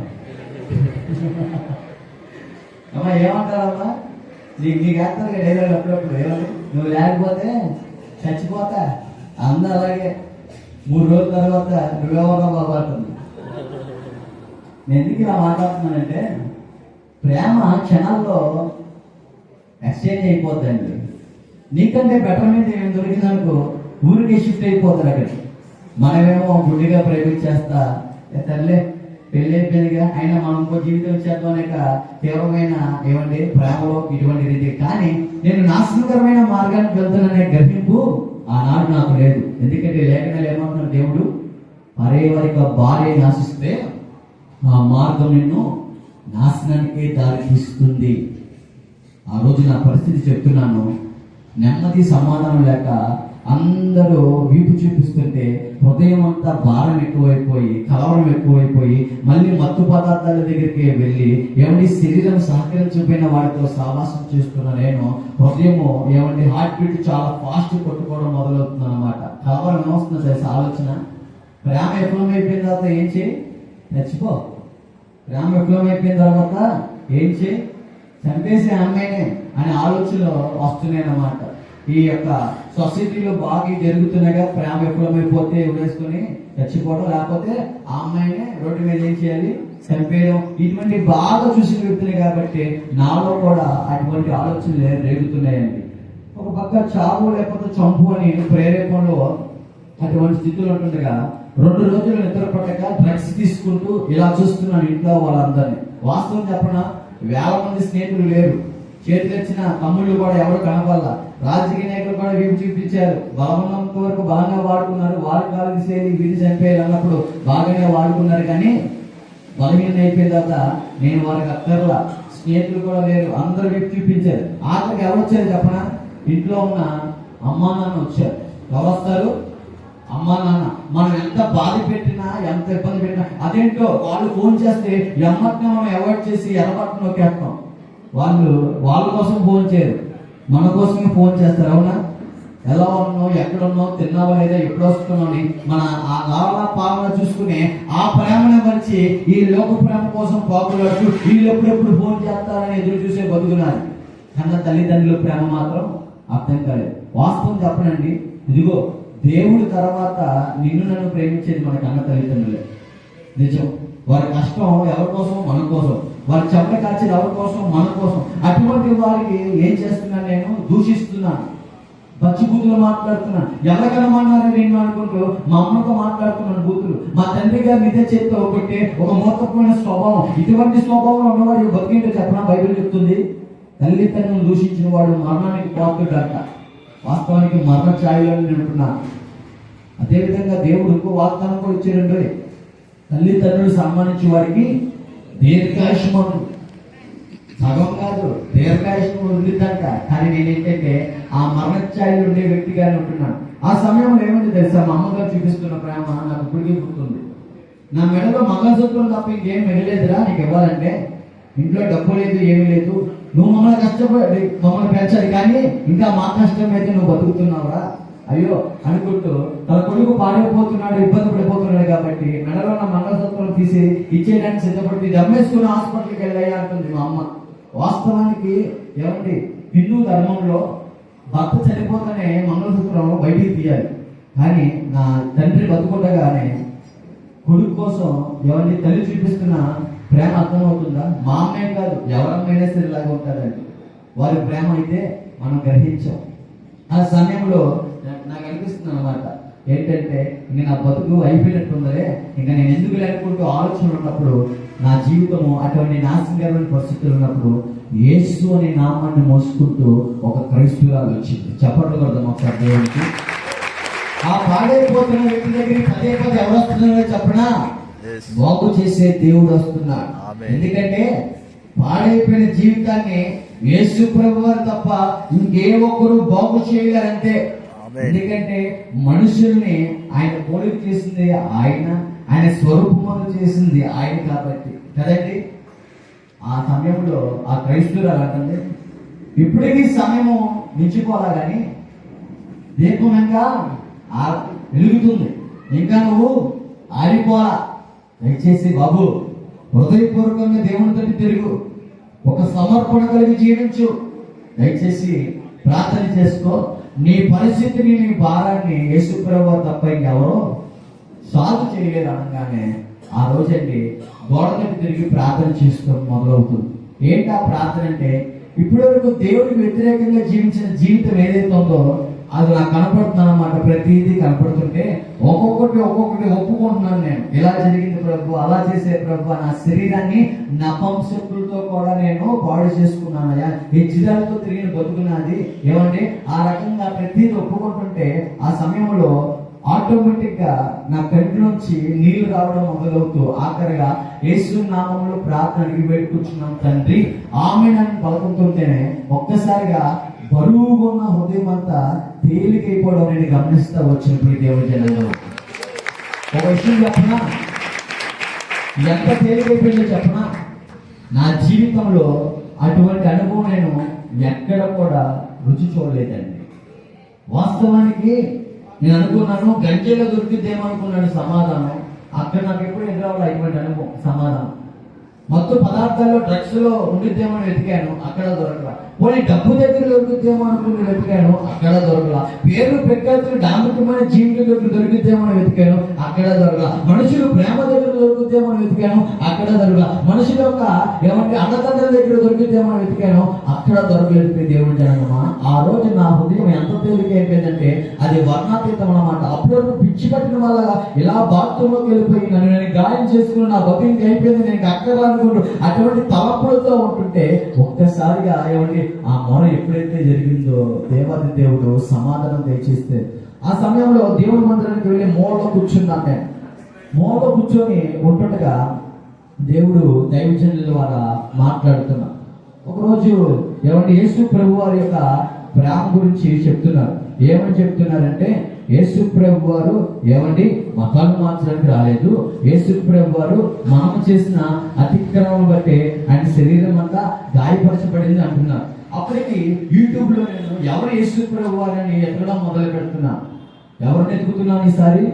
అమ్మా ఏమంటారమ్మా, నీకు వేస్తారు కదా డైలాగ్ అప్పుడప్పుడు. ఏమని, నువ్వు లేకపోతే చచ్చిపోతా, అందరూ అలాగే 3 రోజుల తర్వాత నువ్వెవరో బాబు అంటుంది. నేను ఎందుకు ఇలా మాట్లాడుతున్నానంటే, ప్రేమ క్షణాల్లో ఎక్స్చేంజ్ అయిపోద్దండి. నీకంటే బెటర్మెంట్ ఏమి దొరికిందనుకో ఊరికే షిఫ్ట్ అయిపోతారు అక్కడికి. మనమేమో గుడ్డిగా ప్రేమించేస్తా తల్లే పెళ్ళి అయిపోయిందిగా అయినా మనం ఇంకో జీవితం వచ్చేద్దాం అనేక తీవ్రమైన ఏమండి ప్రేమలో ఇటువంటి రీతి. కానీ నేను నాశనకరమైన మార్గానికి వెళ్తాననే గ్రహింపు ఆనాడు నాకు లేదు. ఎందుకంటే లేఖనాలు ఏమంటున్నారు, దేవుడు పరేవారిక భార్యని ఆశిస్తే ఆ మార్గం నిన్ను నాశనానికే దారి తీస్తుంది. ఆ రోజు నా పరిస్థితి చెప్తున్నాను. నెమ్మది సమాధానం లేక అందరూ వీపు చూపిస్తుంటే హృదయం అంతా భారం ఎక్కువైపోయి కలవరం ఎక్కువైపోయి మళ్ళీ మత్తు పదార్థాల దగ్గరికి వెళ్ళి ఏమండి శరీరం సహకరించకపోయిన వాడితో సావాసం చేస్తున్న నేను హృదయము ఏమండి హార్ట్ బీట్ చాలా ఫాస్ట్ కొట్టుకోవడం మొదలవుతుంది అనమాట. కలవరం ఏమొస్తుంది తెలుసా ఆలోచన? ప్రేమ విఫలమైపోయిన తర్వాత ఏం చేయి? చచ్చిపో. ప్రేమ విఫలమైపోయిన తర్వాత ఏం చేయి? చంపేసే అమ్మాయినే అనే ఆలోచనలు వస్తున్నాయి అన్నమాట. ఈ యొక్క సొసైటీలో బాగా జరుగుతున్నాయిగా, ప్రేమ విఫలమైపోతే వేసుకుని చచ్చిపోవడం, లేకపోతే ఆ అమ్మాయినే రోడ్డు మీద ఏం చేయాలి? చంపేయడం. ఇటువంటి బాగా చూసిన వ్యక్తులు కాబట్టి నాలో కూడా అటువంటి ఆలోచనలు రేగుతున్నాయండి. ఒక పక్క చావు లేకపోతే చంపు అని ప్రేరేపణలో అటువంటి స్థితిలో ఉంటుండగా 2 రోజులు నిద్ర పట్టక డ్రగ్స్ తీసుకుంటూ ఇలా చూస్తున్నాను ఇంట్లో వాళ్ళందరినీ. వాస్తవం చెప్పన, వేల మంది స్నేహితులు లేరు, చేతులు వచ్చిన తమ్ముళ్ళు కూడా ఎవరు కనపడాల. రాజకీయ నాయకులు కూడా వీపు చూపించారు, బలమైనంత వరకు బాగా వాడుకున్నారు. వారి కాలం శైలి వీధి చంపేయాలి అన్నప్పుడు బాగానే వాడుకున్నారు. కానీ బలహీన అయిపోయిన తర్వాత నేను వారికి అక్కర్లా, స్నేహితులు కూడా లేరు, అందరూ వీపు చూపించారు. ఆఖరికి ఎవరు వచ్చారు చెప్పనా? ఇంట్లో ఉన్న అమ్మా నాన్న వచ్చారు. ఎవరు వస్తారు? అమ్మా నాన్న. మనం ఎంత బాధ పెట్టినా ఎంత ఇబ్బంది పెట్టినా అదేంటో వాళ్ళు ఫోన్ చేస్తే ఎమ్మటిని మనం అవాయిడ్ చేసి ఎర్రబట్టను నొక్కేస్తాం. వాళ్ళు వాళ్ళ కోసం ఫోన్ చేయరు, మన కోసమే ఫోన్ చేస్తారు. అవునా? ఎలా ఉన్నావు, ఎక్కడున్నావు, తిన్నావా లేదా, ఎప్పుడు వస్తున్నావు అని మన ఆ లాభ పాలన చూసుకుని ఆ ప్రేమను మరిచి ఈ లోక ప్రేమ కోసం పాకులాడుతూ వీళ్ళు ఎప్పుడెప్పుడు ఫోన్ చేస్తారని ఎదురు చూసే బతుకున్నారు. కన్నా తల్లిదండ్రుల ప్రేమ మాత్రం అర్థం కాలేదు. వాస్తవం చెప్పనండి, ఇదిగో దేవుడి తర్వాత నిన్ను నన్ను ప్రేమించేది మన కన్న తల్లిదండ్రులే. నిజం. వారి కష్టం ఎవరి కోసం? మన కోసం. వారి చెమట కాల్చేది ఎవరి కోసం? మన కోసం. అటువంటి వారికి ఏం చేస్తున్నాను? నేను దూషిస్తున్నాను, పచ్చి బూతులు మాట్లాడుతున్నాను. ఎవరికనమన్నారని నేను అనుకుంటూ మా అమ్మతో మాట్లాడుతున్నాను బూతులు. మా తండ్రి గారు ఇదే చేతితో ఒకటి ఒక మూర్ఖమైన స్వభావం. ఇటువంటి స్వభావం ఉన్నవాడు బతికేంటో చెప్పనా? బైబిల్ చెప్తుంది, తల్లిదండ్రులను దూషించిన వాడు మరణానికి పాత్రుడంట. వాస్తవానికి మరణ ఛాయలో ఉంటున్నాను. అదేవిధంగా దేవుడు ఇంకో వాగ్దానం కూడా ఇచ్చాడండి, తల్లిదండ్రులు సన్మానించే వారికి దీర్ఘాయుష్మాను. సగం కాదు, దీర్ఘాయుష్మం ఉండిద్దంట. కానీ నేనేంటంటే ఆ మరణ ఛాయలో ఉండే వ్యక్తిగానే ఉంటున్నాను. ఆ సమయంలో ఏమైంది తెలుసా? మా అమ్మగారు చూపిస్తున్న ప్రేమ నాకు ఇప్పటికీ గుర్తుంది. నా మెడలో మంగళసూత్రం తప్ప ఇంకేం మిగలేదురా నీకు ఇవ్వాలంటే. ఇంట్లో డబ్బు లేదు, ఏమీ లేదు. నువ్వు మమ్మల్ని కష్టపడి మమ్మల్ని పెంచాలి, కానీ ఇంకా మా కష్టం అయితే నువ్వు బతుకుతున్నావురా అయ్యో అనుకుంటూ తన కొడుకు పాడైపోతున్నాడు, ఇబ్బంది పడిపోతున్నాడు కాబట్టి మెడలో ఉన్న మంగళసూత్రం తీసి ఇచ్చేయడానికి సిద్ధపడి దమ్మేసుకుని హాస్పిటల్కి వెళ్ళాయా అంటుంది మా అమ్మ. వాస్తవానికి ఏమండి, హిందూ ధర్మంలో భర్త చనిపోతేనే మంగళసూత్రం బయటికి తీయాలి. కానీ నా తండ్రి బతుకుండగానే కొడుకు కోసం ఎవరిని తల్లి చూపిస్తున్న ప్రేమ అర్థమవుతుందా? మా అమ్మాయి కాదు, ఎవరమ్మైనా సరే ఇలాగే ఉంటారండి. వారి ప్రేమ అయితే మనం గ్రహించాం. ఆ సమయంలో నాకు అనిపిస్తుంది అనమాట, ఏంటంటే ఇంక నా బతుకు అయిపోయినట్టుందరే, ఇంకా నేను ఎందుకు లేకుంటూ ఆలోచన ఉన్నప్పుడు, నా జీవితము అటువంటి నాశనకరమైన పరిస్థితులు ఉన్నప్పుడు యేసు అనే నామాన్ని మోసుకుంటూ ఒక క్రైస్తవురాలు వచ్చింది. చెప్పట్లు కొడదాం ఒకసారి దేవునికి. ఆ పాడైపోతున్న వ్యక్తి దగ్గరికి పదే పదే ఎవరు వస్తున్నారో చెప్పనా? బాగు చేసే దేవుడు వస్తున్నాడు. ఎందుకంటే పాడైపోయిన జీవితాన్ని యేసు ప్రభువారు తప్ప ఇంకే ఒక్కరు బాగు చేయలేరంటే. ఎందుకంటే మనుషుల్ని ఆయన పోలిక చేసింది ఆయన, ఆయన స్వరూపములు చేసింది ఆయన కాబట్టి కదండి. ఆ సమయంలో ఆ క్రైస్తవురాలు అంటుంది, ఇప్పటికీ సమయము మించిపోలా కానీ దీపం ఇంకా వెలుగుతుంది, ఇంకా నువ్వు ఆరిపోలా. దయచేసి బాబు హృదయపూర్వకంగా దేవుని తోటి తిరుగు, ఒక సమర్పణ కలిగి జీవించు. దయచేసి ప్రార్థన చేసుకో. నీ పరిస్థితిని, నీ భారాన్ని యేసు ప్రభువు తప్ప ఇంకెవరో సాల్వ్ చేయలేదు అనగానే ఆ రోజండి గోడ మీద తిరిగి ప్రార్థన చేసుకోవడం మొదలవుతుంది. ఏంటి ఆ ప్రార్థన అంటే, ఇప్పటి వరకు దేవుడికి వ్యతిరేకంగా జీవించిన జీవితం ఏదైతే ఉందో అది నాకు కనపడుతుంది అన్నమాట. ప్రతిదీ కనపడుతుంటే ఒక్కొక్కటి ఒప్పుకుంటున్నాను. నేను ఇలా జరిగింది ప్రభు, అలా చేసే ప్రభు, నా శరీరాన్ని నపంసకులతో కూడా నేను పాడు చేసుకున్నానయ్యా, హెచ్చిదాలతో తిరిగిన బతుకున్నది ఏమంటే ఆ రకంగా ప్రతిదీ ఒప్పుకుంటుంటే ఆ సమయంలో ఆటోమేటిక్ గా నా కంటిలోంచి నీళ్లు రావడం మొదలవుతూ ఆఖరిగా యేసు నామములో ప్రార్థనకి వేడుకుంటున్నాం తండ్రి ఆమేన్ పలుకుతుంటేనే ఒక్కసారిగా బరువుగా ఉన్న హృదయం అంతా తేలికైపోవడం నేను గమనిస్తా వచ్చిన దేవుడి జనంలో. ఒక విషయం చెప్పనా, ఎంత తేలికైపోయిందో చెప్పనా, నా జీవితంలో అటువంటి అనుభవం నేను ఎక్కడ కూడా రుచి చూడలేదండి. వాస్తవానికి నేను అనుకున్నాను గంజలో దొరికిద్దేమో అనుకున్నాను సమాధానం. అక్కడ నాకు ఎప్పుడు ఎదురవ్వాలి అటువంటి అనుభవం సమాధానం. మొత్తం పదార్థాల్లో డ్రగ్స్ లో ఉండిద్దేమో వెతికాను, అక్కడ దొరకలా. పోనీ డబ్బు దగ్గర దొరుకుద్దేమో అనుకుని వెతికాను, అక్కడ దొరకలా. పేరు ప్రఖ్యాతులు డాంబికమైన జీవితం దగ్గర దొరికిద్దేమో వెతికాను, అక్కడ దొరకలా. మనుషులు ప్రేమ దగ్గర దొరుకుద్దేమో వెతికాను, అక్కడ దొరకలా. మనుషుల యొక్క ఏమంటే అన్నతండ్రుల దగ్గర దొరికిద్దేమో వెతికాను, అక్కడ దొరకలేదు. దేవుడి జనమా, ఆ రోజు నా హృదయం ఎంత తేలిక అయిపోయిందంటే అది వర్ణాతీతం అన్నమాట. అప్పుడు పిచ్చి పట్టిన వల్ల ఇలా బాత్రూంలోకి వెళ్ళిపోయి నన్ను నేను గాయం చేసుకుని నా బతికి అయిపోయింది, నేను అక్కడ అనుకుంటూ అటువంటి తలపులతో ఉంటుంటే ఒక్కసారిగా ఏమంటే ఆ మొర ఎప్పుడైతే జరిగిందో దేవాది దేవుడు సమాధానం దయచేస్తే ఆ సమయంలో దేవుడి మందిరానికి వెళ్ళి మూలలో కూర్చున్నాను. నేను మూలలో కూర్చొని ఉంటుండగా దేవుడు దైవజనుల ద్వారా మాట్లాడుతున్నా. ఒకరోజు ఏమంటే యేసు ప్రభు వారి యొక్క ప్రేమ గురించి చెప్తున్నారు. ఏమని చెప్తున్నారంటే, యేసు ప్రభు వారు ఏమండి మతాలు మార్చడానికి రాలేదు, యేసు ప్రభు వారు మనం చేసిన అతిక్రమం బట్టి ఆయన శరీరం అంతా గాయపరచబడింది అంటున్నారు. అప్పటికి యూట్యూబ్ లో నేను ఎవరు యేసు ప్రభు వారిని ఎతకడం మొదలు పెడుతున్నా. ఎవరిని ఎతుకుతున్నాను ఈసారి?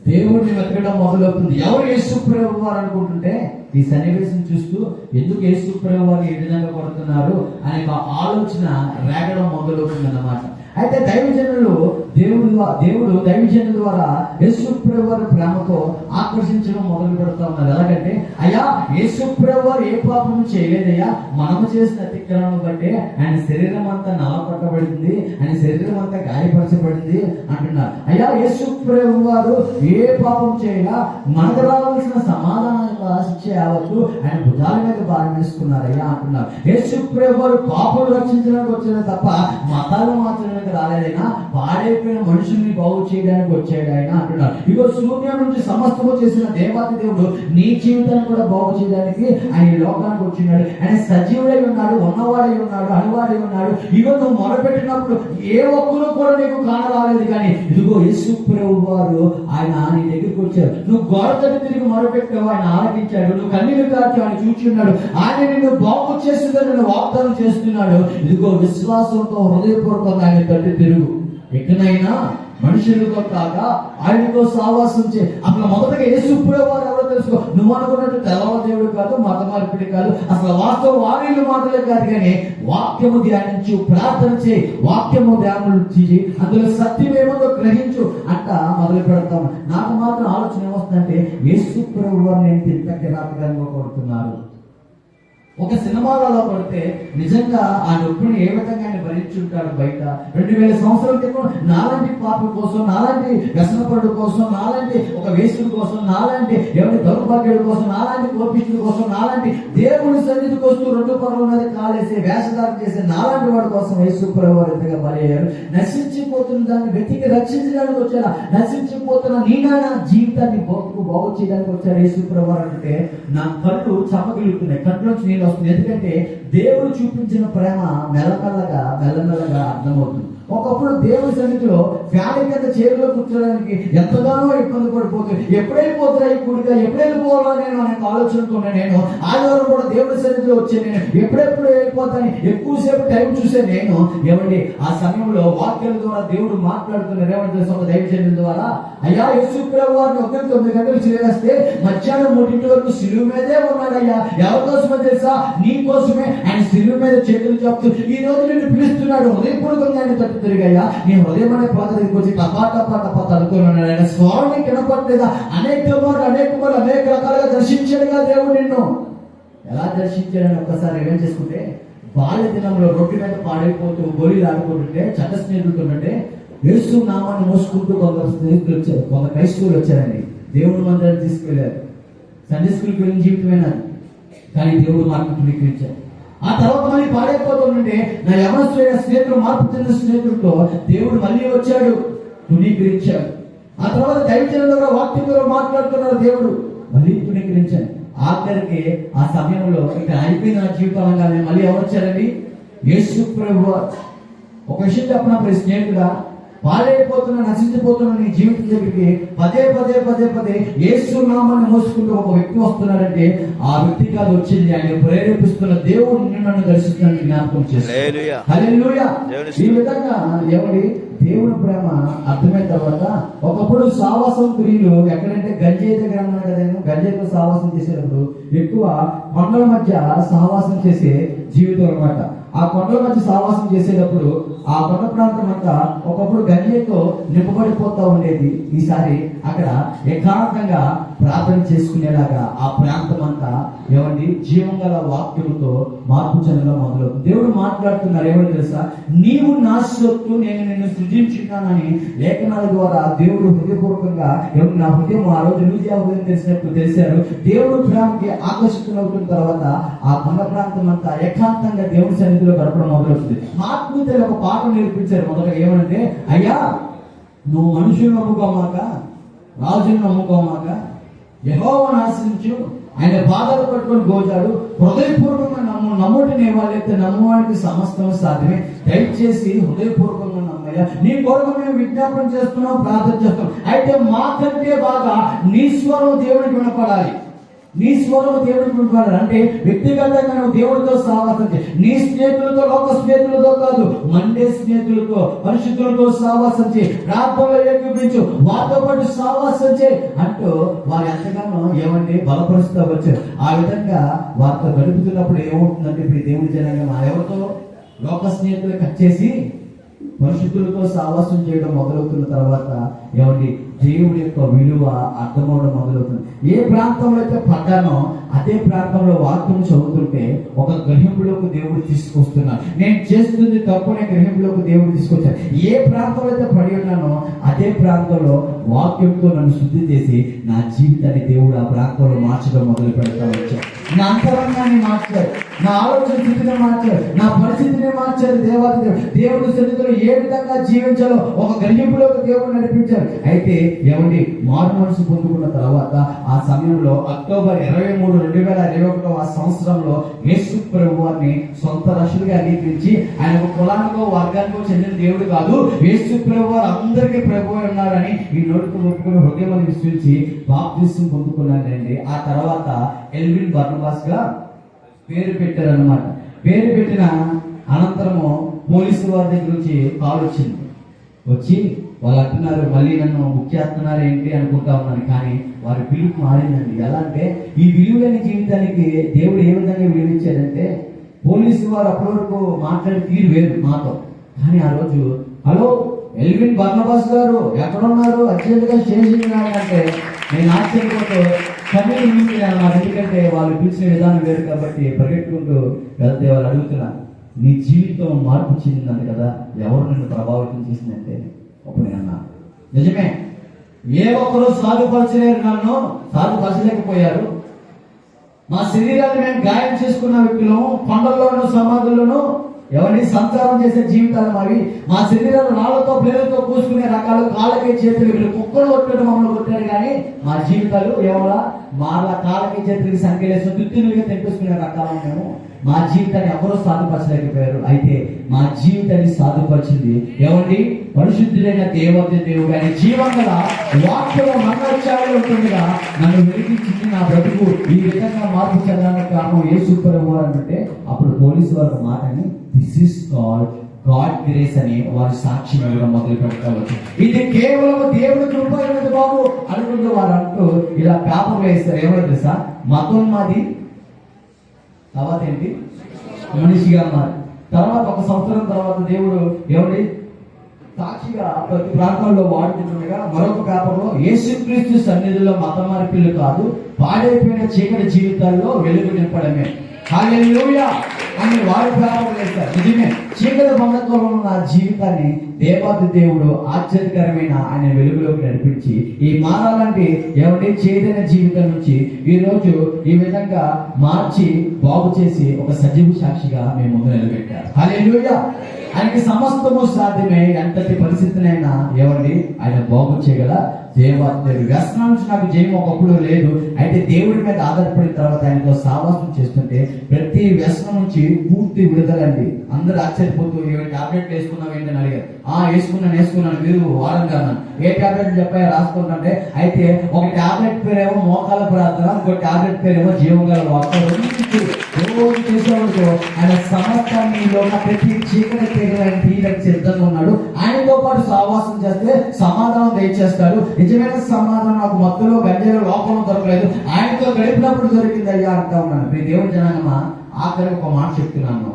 దేవుడిని వెతకడం మొదలవుతుంది. ఎవరు యేసు ప్రభు వారు అనుకుంటుంటే ఈ సన్నివేశం చూస్తూ ఎందుకు యేసు ప్రభు వారు ఏ విధంగా కొడుతున్నారు అనే ఆలోచన రేగడం మొదలవుతుంది అన్నమాట. అయితే దైవజనులు దేవుడు దైవజనుల ద్వారా యేసు ప్రభు వారి ప్రేమతో ఆకర్షించడం మొదలు పెడతా ఉన్నారు. ఎలాగంటే, అయ్యా యేసు ప్రభు వారు ఏ పాపం చేయలేదయ్యా, మనము చేసిన అతిక్రమం బట్టి ఆయన శరీరం అంతా నలపట్టబడింది, ఆయన శరీరం అంతా గాయపరచబడింది అంటున్నారు. అయ్యా యేసు ప్రభు వారు ఏ పాపం చేయగా మనకు రావాల్సిన సమాధానం శిక్ష యావత్తు ఆయన భుజాల మీద భారం వేసుకున్నారయ్యా అంటున్నారు. యేసు ప్రభు వారు పాపలు రక్షించడానికి వచ్చారు తప్ప మతాలు మార్చడానికి రాలేదైనా, పాడైపోయిన మనుషుల్ని బాగు చేయడానికి వచ్చాడు ఆయన అంటున్నారు. ఇగో శూన్యం నుంచి సమస్తము చేసిన దేవాది దేవుడు నీ జీవితాన్ని కూడా బాగు చేయడానికి ఆయన ఈ లోకానికి వచ్చినాడు. ఆయన సజీవుడై ఉన్నాడు, ఉన్నవాడై ఉన్నాడు, అనువాడై ఉన్నాడు. ఇగో నువ్వు మొరపెట్టినప్పుడు ఏ ఒక్కరు కూడా నీకు కానరాలేదు, కానీ ఇదిగో యేసు ప్రభు వారు ఆయన నీ దగ్గరికి వచ్చారు. నువ్వు గోడ తట్టు తిరిగి మొరపెట్టావు, ఆయన ఆలకించాడు. నువ్వు కన్నీరు కాచి ఆయన చూచున్నాడు. ఆయన నిన్ను బాగు చేస్తుందని నిన్ను వాగ్దానం చేస్తున్నాడు. ఇదిగో విశ్వాసంతో హృదయపూర్వకంగా ఆయన తట్టు తిరుగు. ఎక్కడైనా మనుషులతో కాక ఆయనతో సావాసం చే. అసలు మొదటగా యేసు ప్రభు వారు ఎవరో తెలుసుకో. నువ్వు అనుకున్నట్టు తెల్లవ దేవుడు కాదు, మత మార్పిడి కాదు, అసలు వాస్తవ వాణిలు మాటలే కాదు, కానీ వాక్యము ధ్యానించు, ప్రార్థన చేయి, వాక్యము ధ్యానం చేయి, అందులో సత్యమేమో గ్రహించు అంట మొదలు పెడతాము. నాకు మాత్రం ఆలోచన ఏమొస్తుందంటే, యేసు ప్రభు వారు నేను ఇంత కిరాతకంగా కొడుతున్నారు. ఒక సినిమాలో పడితే నిజంగా ఆ నొప్పిని ఏ విధంగా ఆయన భరించుంటాడు. బయట 2000 సంవత్సరాల క్రితం నాలాంటి పాపల కోసం, నాలాంటి వ్యసనపరుడు కోసం, నాలాంటి ఒక వేసుల కోసం, నాలాంటి ఎవరి దౌర్భాగ్యుల కోసం, నాలాంటి కోపిష్ఠుల కోసం, నాలాంటి దేవుని సన్నిధికి వస్తూ 2 పరుల మీద కాలేసి వేషధారం చేసే నాలాంటి వాడి కోసం యేసు ప్రభు వారు ఎంతగా బలయ్యారు. నశించిపోతున్న దాన్ని వెతికి రక్షించడానికి వచ్చారా, నశించిపోతున్న నీ నాన్న జీవితాన్ని బాగు చేయడానికి వచ్చారు యేసు ప్రభు వారు అంటే నా కళ్ళు చమగిలుతున్నాయి, కళ్ళలోంచి నేను వస్తుంది. ఎందుకంటే దేవుడు చూపించిన ప్రేమ మెల్లమెల్లగా అర్థమవుతుంది. ఒకప్పుడు దేవుని సన్నిధిలో ఫ్యాన్ కింద చైర్లో కూర్చోడానికి ఎంతగానో ఇబ్బంది పడిపోతుంది. ఎప్పుడైపోతున్నా ఈ కూడిగా, ఎప్పుడైపోవాలా నేను అనే ఆలోచనతో నేను ఆదివారం కూడా దేవుడి సన్నిధిలో వచ్చే నేను ఎప్పుడెప్పుడు వెళ్ళిపోతాను, ఎక్కువసేపు టైం చూసే నేను ఏమండి ఆ సమయంలో వాక్యాల ద్వారా దేవుడు మాట్లాడుతున్నారు. ఏమంటే దైవజనుల ద్వారా, అయ్యా యేసు ప్రభు వారిని 9 గంటలు సిలివేస్తే మధ్యాహ్నం 3 వరకు సిలువ మీదే ఉన్నాడయ్యా. ఎవరి కోసమో తెలుసా? నీ కోసమే. ఆయన సిలువ మీద చేతులు చెప్తూ ఈ రోజు నిన్ను పిలుస్తున్నాడు. హృదయపూర్వకంగా ఆయన ఎదురు తిరిగాయా, నీ హృదయం అనే పాత దగ్గరికి వచ్చి టపా టపా టపా తడుతున్నాడు. ఆయన స్వరం నీకు వినపడలేదా? అనేక మార్లు అనేక రకాలుగా దర్శించాడుగా దేవుడు నిన్ను. ఎలా దర్శించాడని ఒక్కసారి ఏమేం చేసుకుంటే, బాల్య దినంలో రోడ్డు మీద పాడైపోతూ గోళీలు ఆడుకుంటుంటే చట్ట స్నేహితులుంటే యేసు నామాన్ని మోసుకుంటూ కొందరు స్నేహితులు వచ్చారు, కొందరు క్రైస్తవులు వచ్చారండి. దేవుడు మందిరాన్ని తీసుకెళ్లారు. సండే స్కూల్కి వెళ్ళిన జీవితమేనా, కానీ దేవుడు మార్పు ధృవీకరించారు. ఆ తర్వాత మళ్ళీ పాడైపోతుంటే నా యవనస్తులైన స్నేహితులు, మార్పు చెందిన స్నేహితులతో దేవుడు మళ్ళీ వచ్చాడు, ధృవీకరించాడు. ఆ తర్వాత దైవజనులు వాక్యంలో మాట్లాడుతున్నారు, దేవుడు మళ్ళీ ధృవీకరించాడు. ఆఖరికి ఆ సమయంలో ఇక అయిపోయిన నా జీవితం అనగానే మళ్ళీ ఎవరు వచ్చారండి? యేసు ప్రభువు. ఒక విషయం చెప్పినప్పుడు స్నేహితుడా, పాడైపోతున్న నశించిపోతున్న నీ జీవితం దగ్గరికి పదే పదే పదే పదే యేసు నామాన్ని మోసుకుంటూ ఒక వ్యక్తి వస్తున్నాడంటే ఆ వ్యక్తి కాదు వచ్చింది, ఆయన ప్రేరేపిస్తున్న దేవుడు నన్ను దర్శిస్తున్నాను జ్ఞాపకం చేస్తాడు. హల్లెలూయా. ఈ విధంగా ఎవరి దేవుని ప్రేమ అర్థమైన తర్వాత ఒకప్పుడు సావాసం క్రియలు ఎక్కడంటే గంజాయి దగ్గర అన్నాడు కదా, నేను గంజాయితో సావాసం చేసేటప్పుడు ఎక్కువ కొండల మధ్య సహవాసం చేసే జీవితం అనమాట. ఆ కొండల మధ్య సహవాసం చేసేటప్పుడు ఆ కొండ ప్రాంతం అంతా ఒకప్పుడు గంజాయితో నింపబడిపోతా ఉండేది. ఈసారి అక్కడ ఏకాంతంగా ప్రార్థన చేసుకునేలాగా ఆ ప్రాంతం అంతా ఏమండి జీవం గల వాక్యముతో మార్పు చెందడం మొదలవుతుంది. దేవుడు మాట్లాడుతున్నారు, ఏమని తెలుసా? నీవు నా సొత్తు, నేను నిన్ను సృజించున్నానని లేఖనాల ద్వారా దేవుడు హృదయపూర్వకంగా నా హృదయం ఆ రోజు లూజియా హృదయం తెలిసినట్టు తెలిసారు. దేవుడు ప్రేమకి ఆకర్షితులవుతున్న తర్వాత ఆ కొండ ప్రాంతం అంతా ఏకాంతంగా దేవుడి సన్నిధిలో గడపడం మొదలవుతుంది. ఆత్మీయతలు ఒక పాట నేర్పించారు. మొదట ఏమంటే, అయ్యా నువ్వు మనుషులు నమ్ముకోమాక, రాజును నమ్ముకోమాక, యెహోవాను ఆశ్రయించు, ఆయన పాదాలు పట్టుకొని గోచాడు, హృదయపూర్వకంగా నమ్ముటిని వాళ్ళైతే నమ్మవానికి సమస్తం సాధ్యమే. దయచేసి హృదయపూర్వకంగా నమ్మయ్యా, నీ కొరకు మేము విజ్ఞాపన చేస్తున్నాం, ప్రార్థన చేస్తున్నాం. అయితే మాకంటే బాగా నీ స్వరం దేవుడికి వినపడాలి. నీ స్వరం దేవుడికి వినపడాలి అంటే వ్యక్తిగతంగా నువ్వు దేవుడితో సహవాసం చేయి. నీ స్నేహితులతో, లోక స్నేహితులతో కాదు, మండే స్నేహితులతో, పరిశుద్ధులతో సహవాసం చేయి. ప్రార్థనలో ఏకీభవించు, వారితో పాటు సహవాసం చేయి అంటూ వారు ఎంతగానో ఏమంటే బలపరుస్తూ వచ్చారు. ఆ విధంగా వారితో గడుపుతున్నప్పుడు ఏమవుతుందంటే, ఇప్పుడు దేవుడి జనంగా ఎవరితో లోక స్నేహితులు కట్ చేసి పరిశుద్ధులతో సహవాసం చేయడం మొదలవుతున్న తర్వాత ఏమండి దేవుడి యొక్క విలువ అర్థమవడం మొదలవుతుంది. ఏ ప్రాంతంలో అయితే పడ్డానో అదే ప్రాంతంలో వాక్యం చదువుతుంటే ఒక గ్రహింపులోకి దేవుడు తీసుకొస్తున్నాడు. నేను చేస్తుంది తప్పునే గ్రహింపులోకి దేవుడు తీసుకొచ్చాడు. ఏ ప్రాంతంలో అయితే పడి ఉన్నానో అదే ప్రాంతంలో వాక్యంతో నన్ను శుద్ధి చేసి నా జీవితాన్ని దేవుడు ఆ ప్రాంతంలో మార్చడం మొదలు పెడతా వచ్చాడు. నా అంతరంగాన్ని మార్చారు, నా ఆలోచన స్థితిని మార్చారు, నా పరిస్థితిని మార్చారు. దేవుడు సన్నిధిలో ఏ విధంగా జీవించాలో ఒక గ్రహింపులోకి దేవుడు నడిపించారు. అయితే ఏమండి మారు మనసు పొందుకున్న తర్వాత ఆ సమయంలో అక్టోబర్ 23, 2021 ఆ సంవత్సరంలో యేసు ప్రభువాన్ని సొంత రక్షకుడిగా అంగీకరించి ఆయన ఒక కులానికో వర్గానికో చెందిన దేవుడు కాదు, యేసు ప్రభువారు అందరికీ ప్రభువు ఉన్నాడని ఈ నోటితో ఒప్పుకుని హృదయం విశ్వసించి బాప్తిస్మం పొందుకున్నానండి. ఆ తర్వాత ఎల్విన్ బర్నబాస్ గా పేరు పెట్టారనమాట. పేరు పెట్టిన అనంతరము పోలీసు వారి దగ్గర నుంచి కాల్ వచ్చింది. వచ్చి వాళ్ళు అంటున్నారు, మళ్ళీ నన్ను బుక్ చేస్తున్నారు ఏంటి అనుకుంటా ఉన్నాను. కానీ వారి పిలుపు మారిందండి. ఎలా అంటే ఈ విలువలేని జీవితానికి దేవుడు ఏ విధంగా విలువించాడంటే, పోలీసు వారు అప్పటి వరకు మాట్లాడే తీరు వేరు మాతో. కానీ ఆ రోజు హలో ఎల్విన్ బర్నబాస్ గారు ఎక్కడున్నారు, అర్జెంటుగా స్టేషన్ అంటే నేను ఆశ్చర్యపోతూ కన్నీళ్ళు నింపుతున్నాను. ఎందుకంటే వాళ్ళు పిలిచిన విధానం వేరు కాబట్టి పరిగెట్టుకుంటూ వెళ్తే వాళ్ళు అడుగుతున్నారు, నీ జీవితం మార్పు చెందిందంట కదా, ఎవరు నిన్ను ప్రభావితం చేసిందంటే అప్పుడు నేను అన్నా, నిజమే, ఏ ఒక్కరు సాధుపరచలేరు, నన్ను సాధుపరచలేకపోయారు. మా శరీరాన్ని మేము గాయం చేసుకున్న వ్యక్తులను కొండల్లోనూ సమాధుల్లోనూ ఎవరిని సంచారం చేసే జీవితాలు మావి. మా శరీరాలు రాళ్లతో ప్లేలతో కూసుకునే రకాలు, కాళ్ళకి చేతులు కుక్కలు కొట్టడం మమ్మల్ని కొట్టారు. కానీ మా జీవితాలు ఎవరా మాల కాళ్ళకి చేతులకి సంఖ్యలేసి దుత్తులుగా తెప్పించుకునే రకాలు మేము. మా జీవితాన్ని ఎవరో సాధుపరచలేకపోయారు. అయితే మా జీవితాన్ని సాధుపరిచింది ఏమండి పరిశుద్ధుడైన దేవుడు. ఆయన జీవంగల వాక్యం మంగళచాలు ఉంటుందిగా నన్ను వెలిగించింది. నా బ్రతుకు ఈ విధంగా మార్పు చెందడానికి కారణం యేసు ప్రభువు అంటే అప్పుడు పోలీసు వారు మాటని this is called God grace అని వారి సాక్షి ఇవ్వడం మొదలు పెట్టుకోవచ్చు. ఇది కేవలం దేవుడి కృప అయినది బాబు అనుకుంటూ వారు అంటూ ఇలా పేపర్లు వేస్తారు. ఏమో తెలుసా, మతోన్మాది తర్వాత ఏంటి మనిషిగా మారి. తర్వాత ఒక సంవత్సరం తర్వాత దేవుడు ఏమిటి సాక్షిగా ప్రతి ప్రాంతాల్లో వాడుతుండగా మరొక పేపర్లో యేసుక్రీస్తు సన్నిధిలో మత మార్పిళ్ళు కాదు, పాడైపోయిన చీకటి జీవితాల్లో వెలుగు నింపడమే. హల్లెలూయా అని వారి పేపర్లు వేస్తారు. నిజమే, చీకటి బంధకంలో ఉన్న జీవితాన్ని దేవాది దేవుడు ఆశ్చర్యకరమైన ఆయన వెలుగులోకి నడిపించి ఈ మారాలంటే ఎవరి చేదైన జీవితం నుంచి ఈ రోజు ఈ విధంగా మార్చి బాగు చేసి ఒక సజీవ సాక్షిగా మేము ముందు నిలబెట్టారు. హల్లెలూయా. ఆయనకి సమస్తము సాధ్యమే. ఎంతటి పరిస్థితినైనా ఎవరిని ఆయన బాగు చేయగల దేవాదేవుడు. వ్యసనం నుంచి నాకు జయం ఒకప్పుడు లేదు, అయితే దేవుడి మీద ఆధారపడిన తర్వాత ఆయనతో సావాసం చేస్తుంటే ప్రతి వ్యసనం నుంచి పూర్తి విడుదలండి. అందరూ ఆశ్చర్యపోతూ టాబ్లెట్ వేసుకున్నావు ఏంటని అడిగారు. వేసుకున్నాను మీరు వారంగా అన్నాను. ఏ టాబ్లెట్ చెప్పాయో రాసుకుంటే అయితే ఒక టాబ్లెట్ పేరేమో మోకాల ప్రార్థన, ఇంకో టాబ్లెట్ పేరేమో జీవగల వార్త. రోజు చేసేవాడు ఆయన సమస్తాన్ని ప్రతి చీకటి తీయడానికి తీయడానికి సిద్ధంగా ఉన్నాడు. ఆయనతో పాటు సహవాసం చేస్తే సమాధానం దయచేస్తాడు. నిజమైన సమాధానం నాకు మత్తులో గంజలో లోపంలో దొరకలేదు, ఆయనతో గడిపినప్పుడు దొరికింది అయ్యా అంటా ఉన్నాను. మీ దేవుడి జనాంగమా, ఆఖరి ఒక మాట చెప్తున్నాను.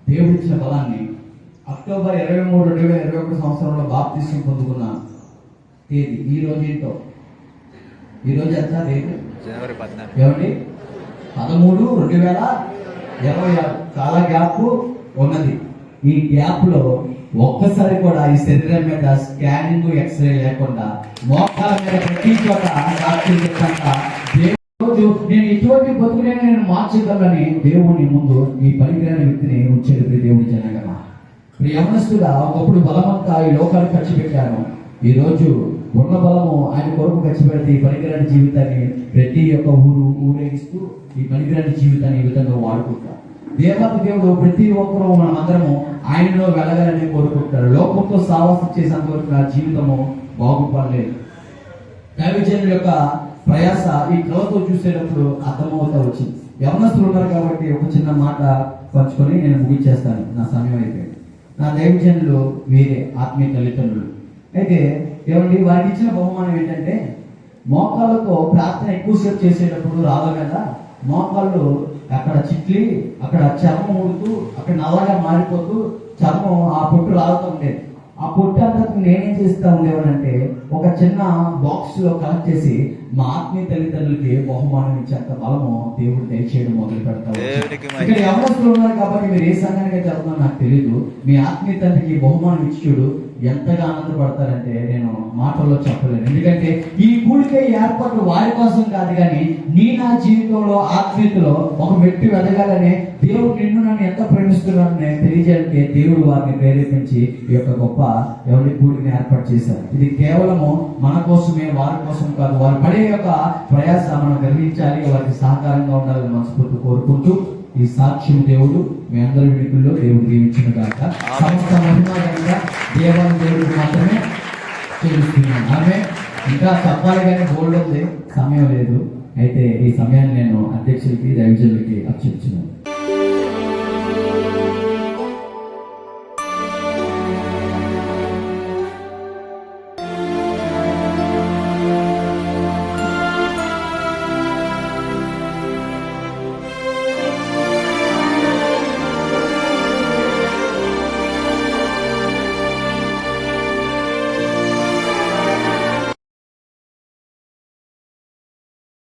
దేవుడి ఇచ్చిన బలాన్ని అక్టోబర్ 23, 2021 సంవత్సరంలో బాప్తిసం పొందుకున్నాను. తేదీ ఈ రోజు ఏంటో, ఈ రోజు ఎంత రేపు జనవరి 14 ఏమండి 13, 2026. చాలా గ్యాప్ ఉన్నది. ఈ గ్యాప్ లో ఒక్కసారి కూడా ఈ శరీరం మీద స్కానింగ్ ఎక్స్రే లేకుండా మోకాల మీద ప్రతి చోట సాక్షి చెప్తాక రోజు నేను ఇటువంటి బతుకునే నేను మార్చగలని దేవుని ముందు ఈ పనికిరాని వ్యక్తిని ఉంచేది దేవుని జనగమా. యవనస్తుగా ఒకప్పుడు బలమంతా ఈ లోకాలు ఖర్చు పెట్టాను. ఈ రోజు ఉన్న బలము ఆయన కొరకు ఖర్చు పెడితే ఈ పనికిరాని జీవితాన్ని ప్రతి ఒక్క ఊరేగిస్తూ ఈ పనికిరాని జీవితాన్ని ఈ విధంగా వాడుకుంటాం. దేవాది దేవుడు ప్రతి ఒక్కరూ మనం అందరము ఆయనలో వెళ్ళగాలని కోరుకుంటారు. లోకంతో సావాసం చేసేంత వరకు నా జీవితము బాగుపడలేదు. దైవజనుల యొక్క ప్రయాస ఈ కళతో చూసేటప్పుడు అర్థమవుతా వచ్చింది. యవనస్తులు ఉన్నారు కాబట్టి ఒక చిన్న మాట పంచుకొని నేను ముగించేస్తాను, నా సమయం అయిపోయింది. నా దైవజనులు వీరే ఆత్మీయ తల్లిదండ్రులు. అయితే ఏమండి, వారికి ఇచ్చిన బహుమానం ఏంటంటే మోకాళ్ళతో ప్రార్థన ఎక్కువసేపు చేసేటప్పుడు రావాలి కదా, మోకాళ్ళు అక్కడ చిట్లి అక్కడ చర్మం ఊడుతూ అక్కడ నల్లగా మారిపోతూ చర్మం ఆ పొట్టు రాలుతూ ఉండేది. ఆ పొట్టు అంతా నేనేం చేస్తా ఉండేవానంటే ఒక చిన్న బాక్స్ లో కలెక్ట్ చేసి మా ఆత్మీయ తల్లిదండ్రులకి బహుమానం ఇచ్చేంత బలము దేవుడు దయచేయడం మొదలు పెడతారు. ఇక్కడ ఎవరు ఉన్నారు కాబట్టి మీరు ఏ సంఘానికి అయితే వెళ్తున్నా నాకు తెలియదు. మీ ఆత్మీయ తండ్రికి బహుమానం ఇచ్చి చూడు, ఎంతగా ఆనందపడతారంటే నేను మాటల్లో చెప్పలేను. ఎందుకంటే ఈ కూడిక ఏర్పాటు వారి కోసం కాదు, కానీ నీ నా జీవితంలో ఆత్మీయతలో ఒక వ్యక్తి ఎదగాలనే దేవుడు నిన్ను నన్ను ఎంత ప్రేమిస్తున్నాను తెలియజేయడానికి దేవుడు వారిని ప్రేరేపించి ఈ యొక్క గొప్ప ఎవరి కూడికని ఏర్పాటు చేశారు. ఇది కేవలము మన కోసమే, వారి కోసం కాదు. వారు పడే యొక్క ప్రయాస మనం గ్రహించాలి, వారికి సహకారంగా ఉండాలని మనస్ఫూర్తి కోరుకుంటూ ఈ సాక్ష్యం దేవుడు మీ అందరి విడుకుల్లో దేవుడు దీవించిన కాక సమస్త మహిమగా దేవాన్ని దేవుడికి మాత్రమే తెలుస్తున్నాను. ఆమె ఇంకా చెప్పాలి కానీ బోల్డ్ ఉంది, సమయం లేదు. అయితే ఈ సమయాన్ని నేను అధ్యక్షులకి దైవజనులకి అప్పచెప్తున్నాను.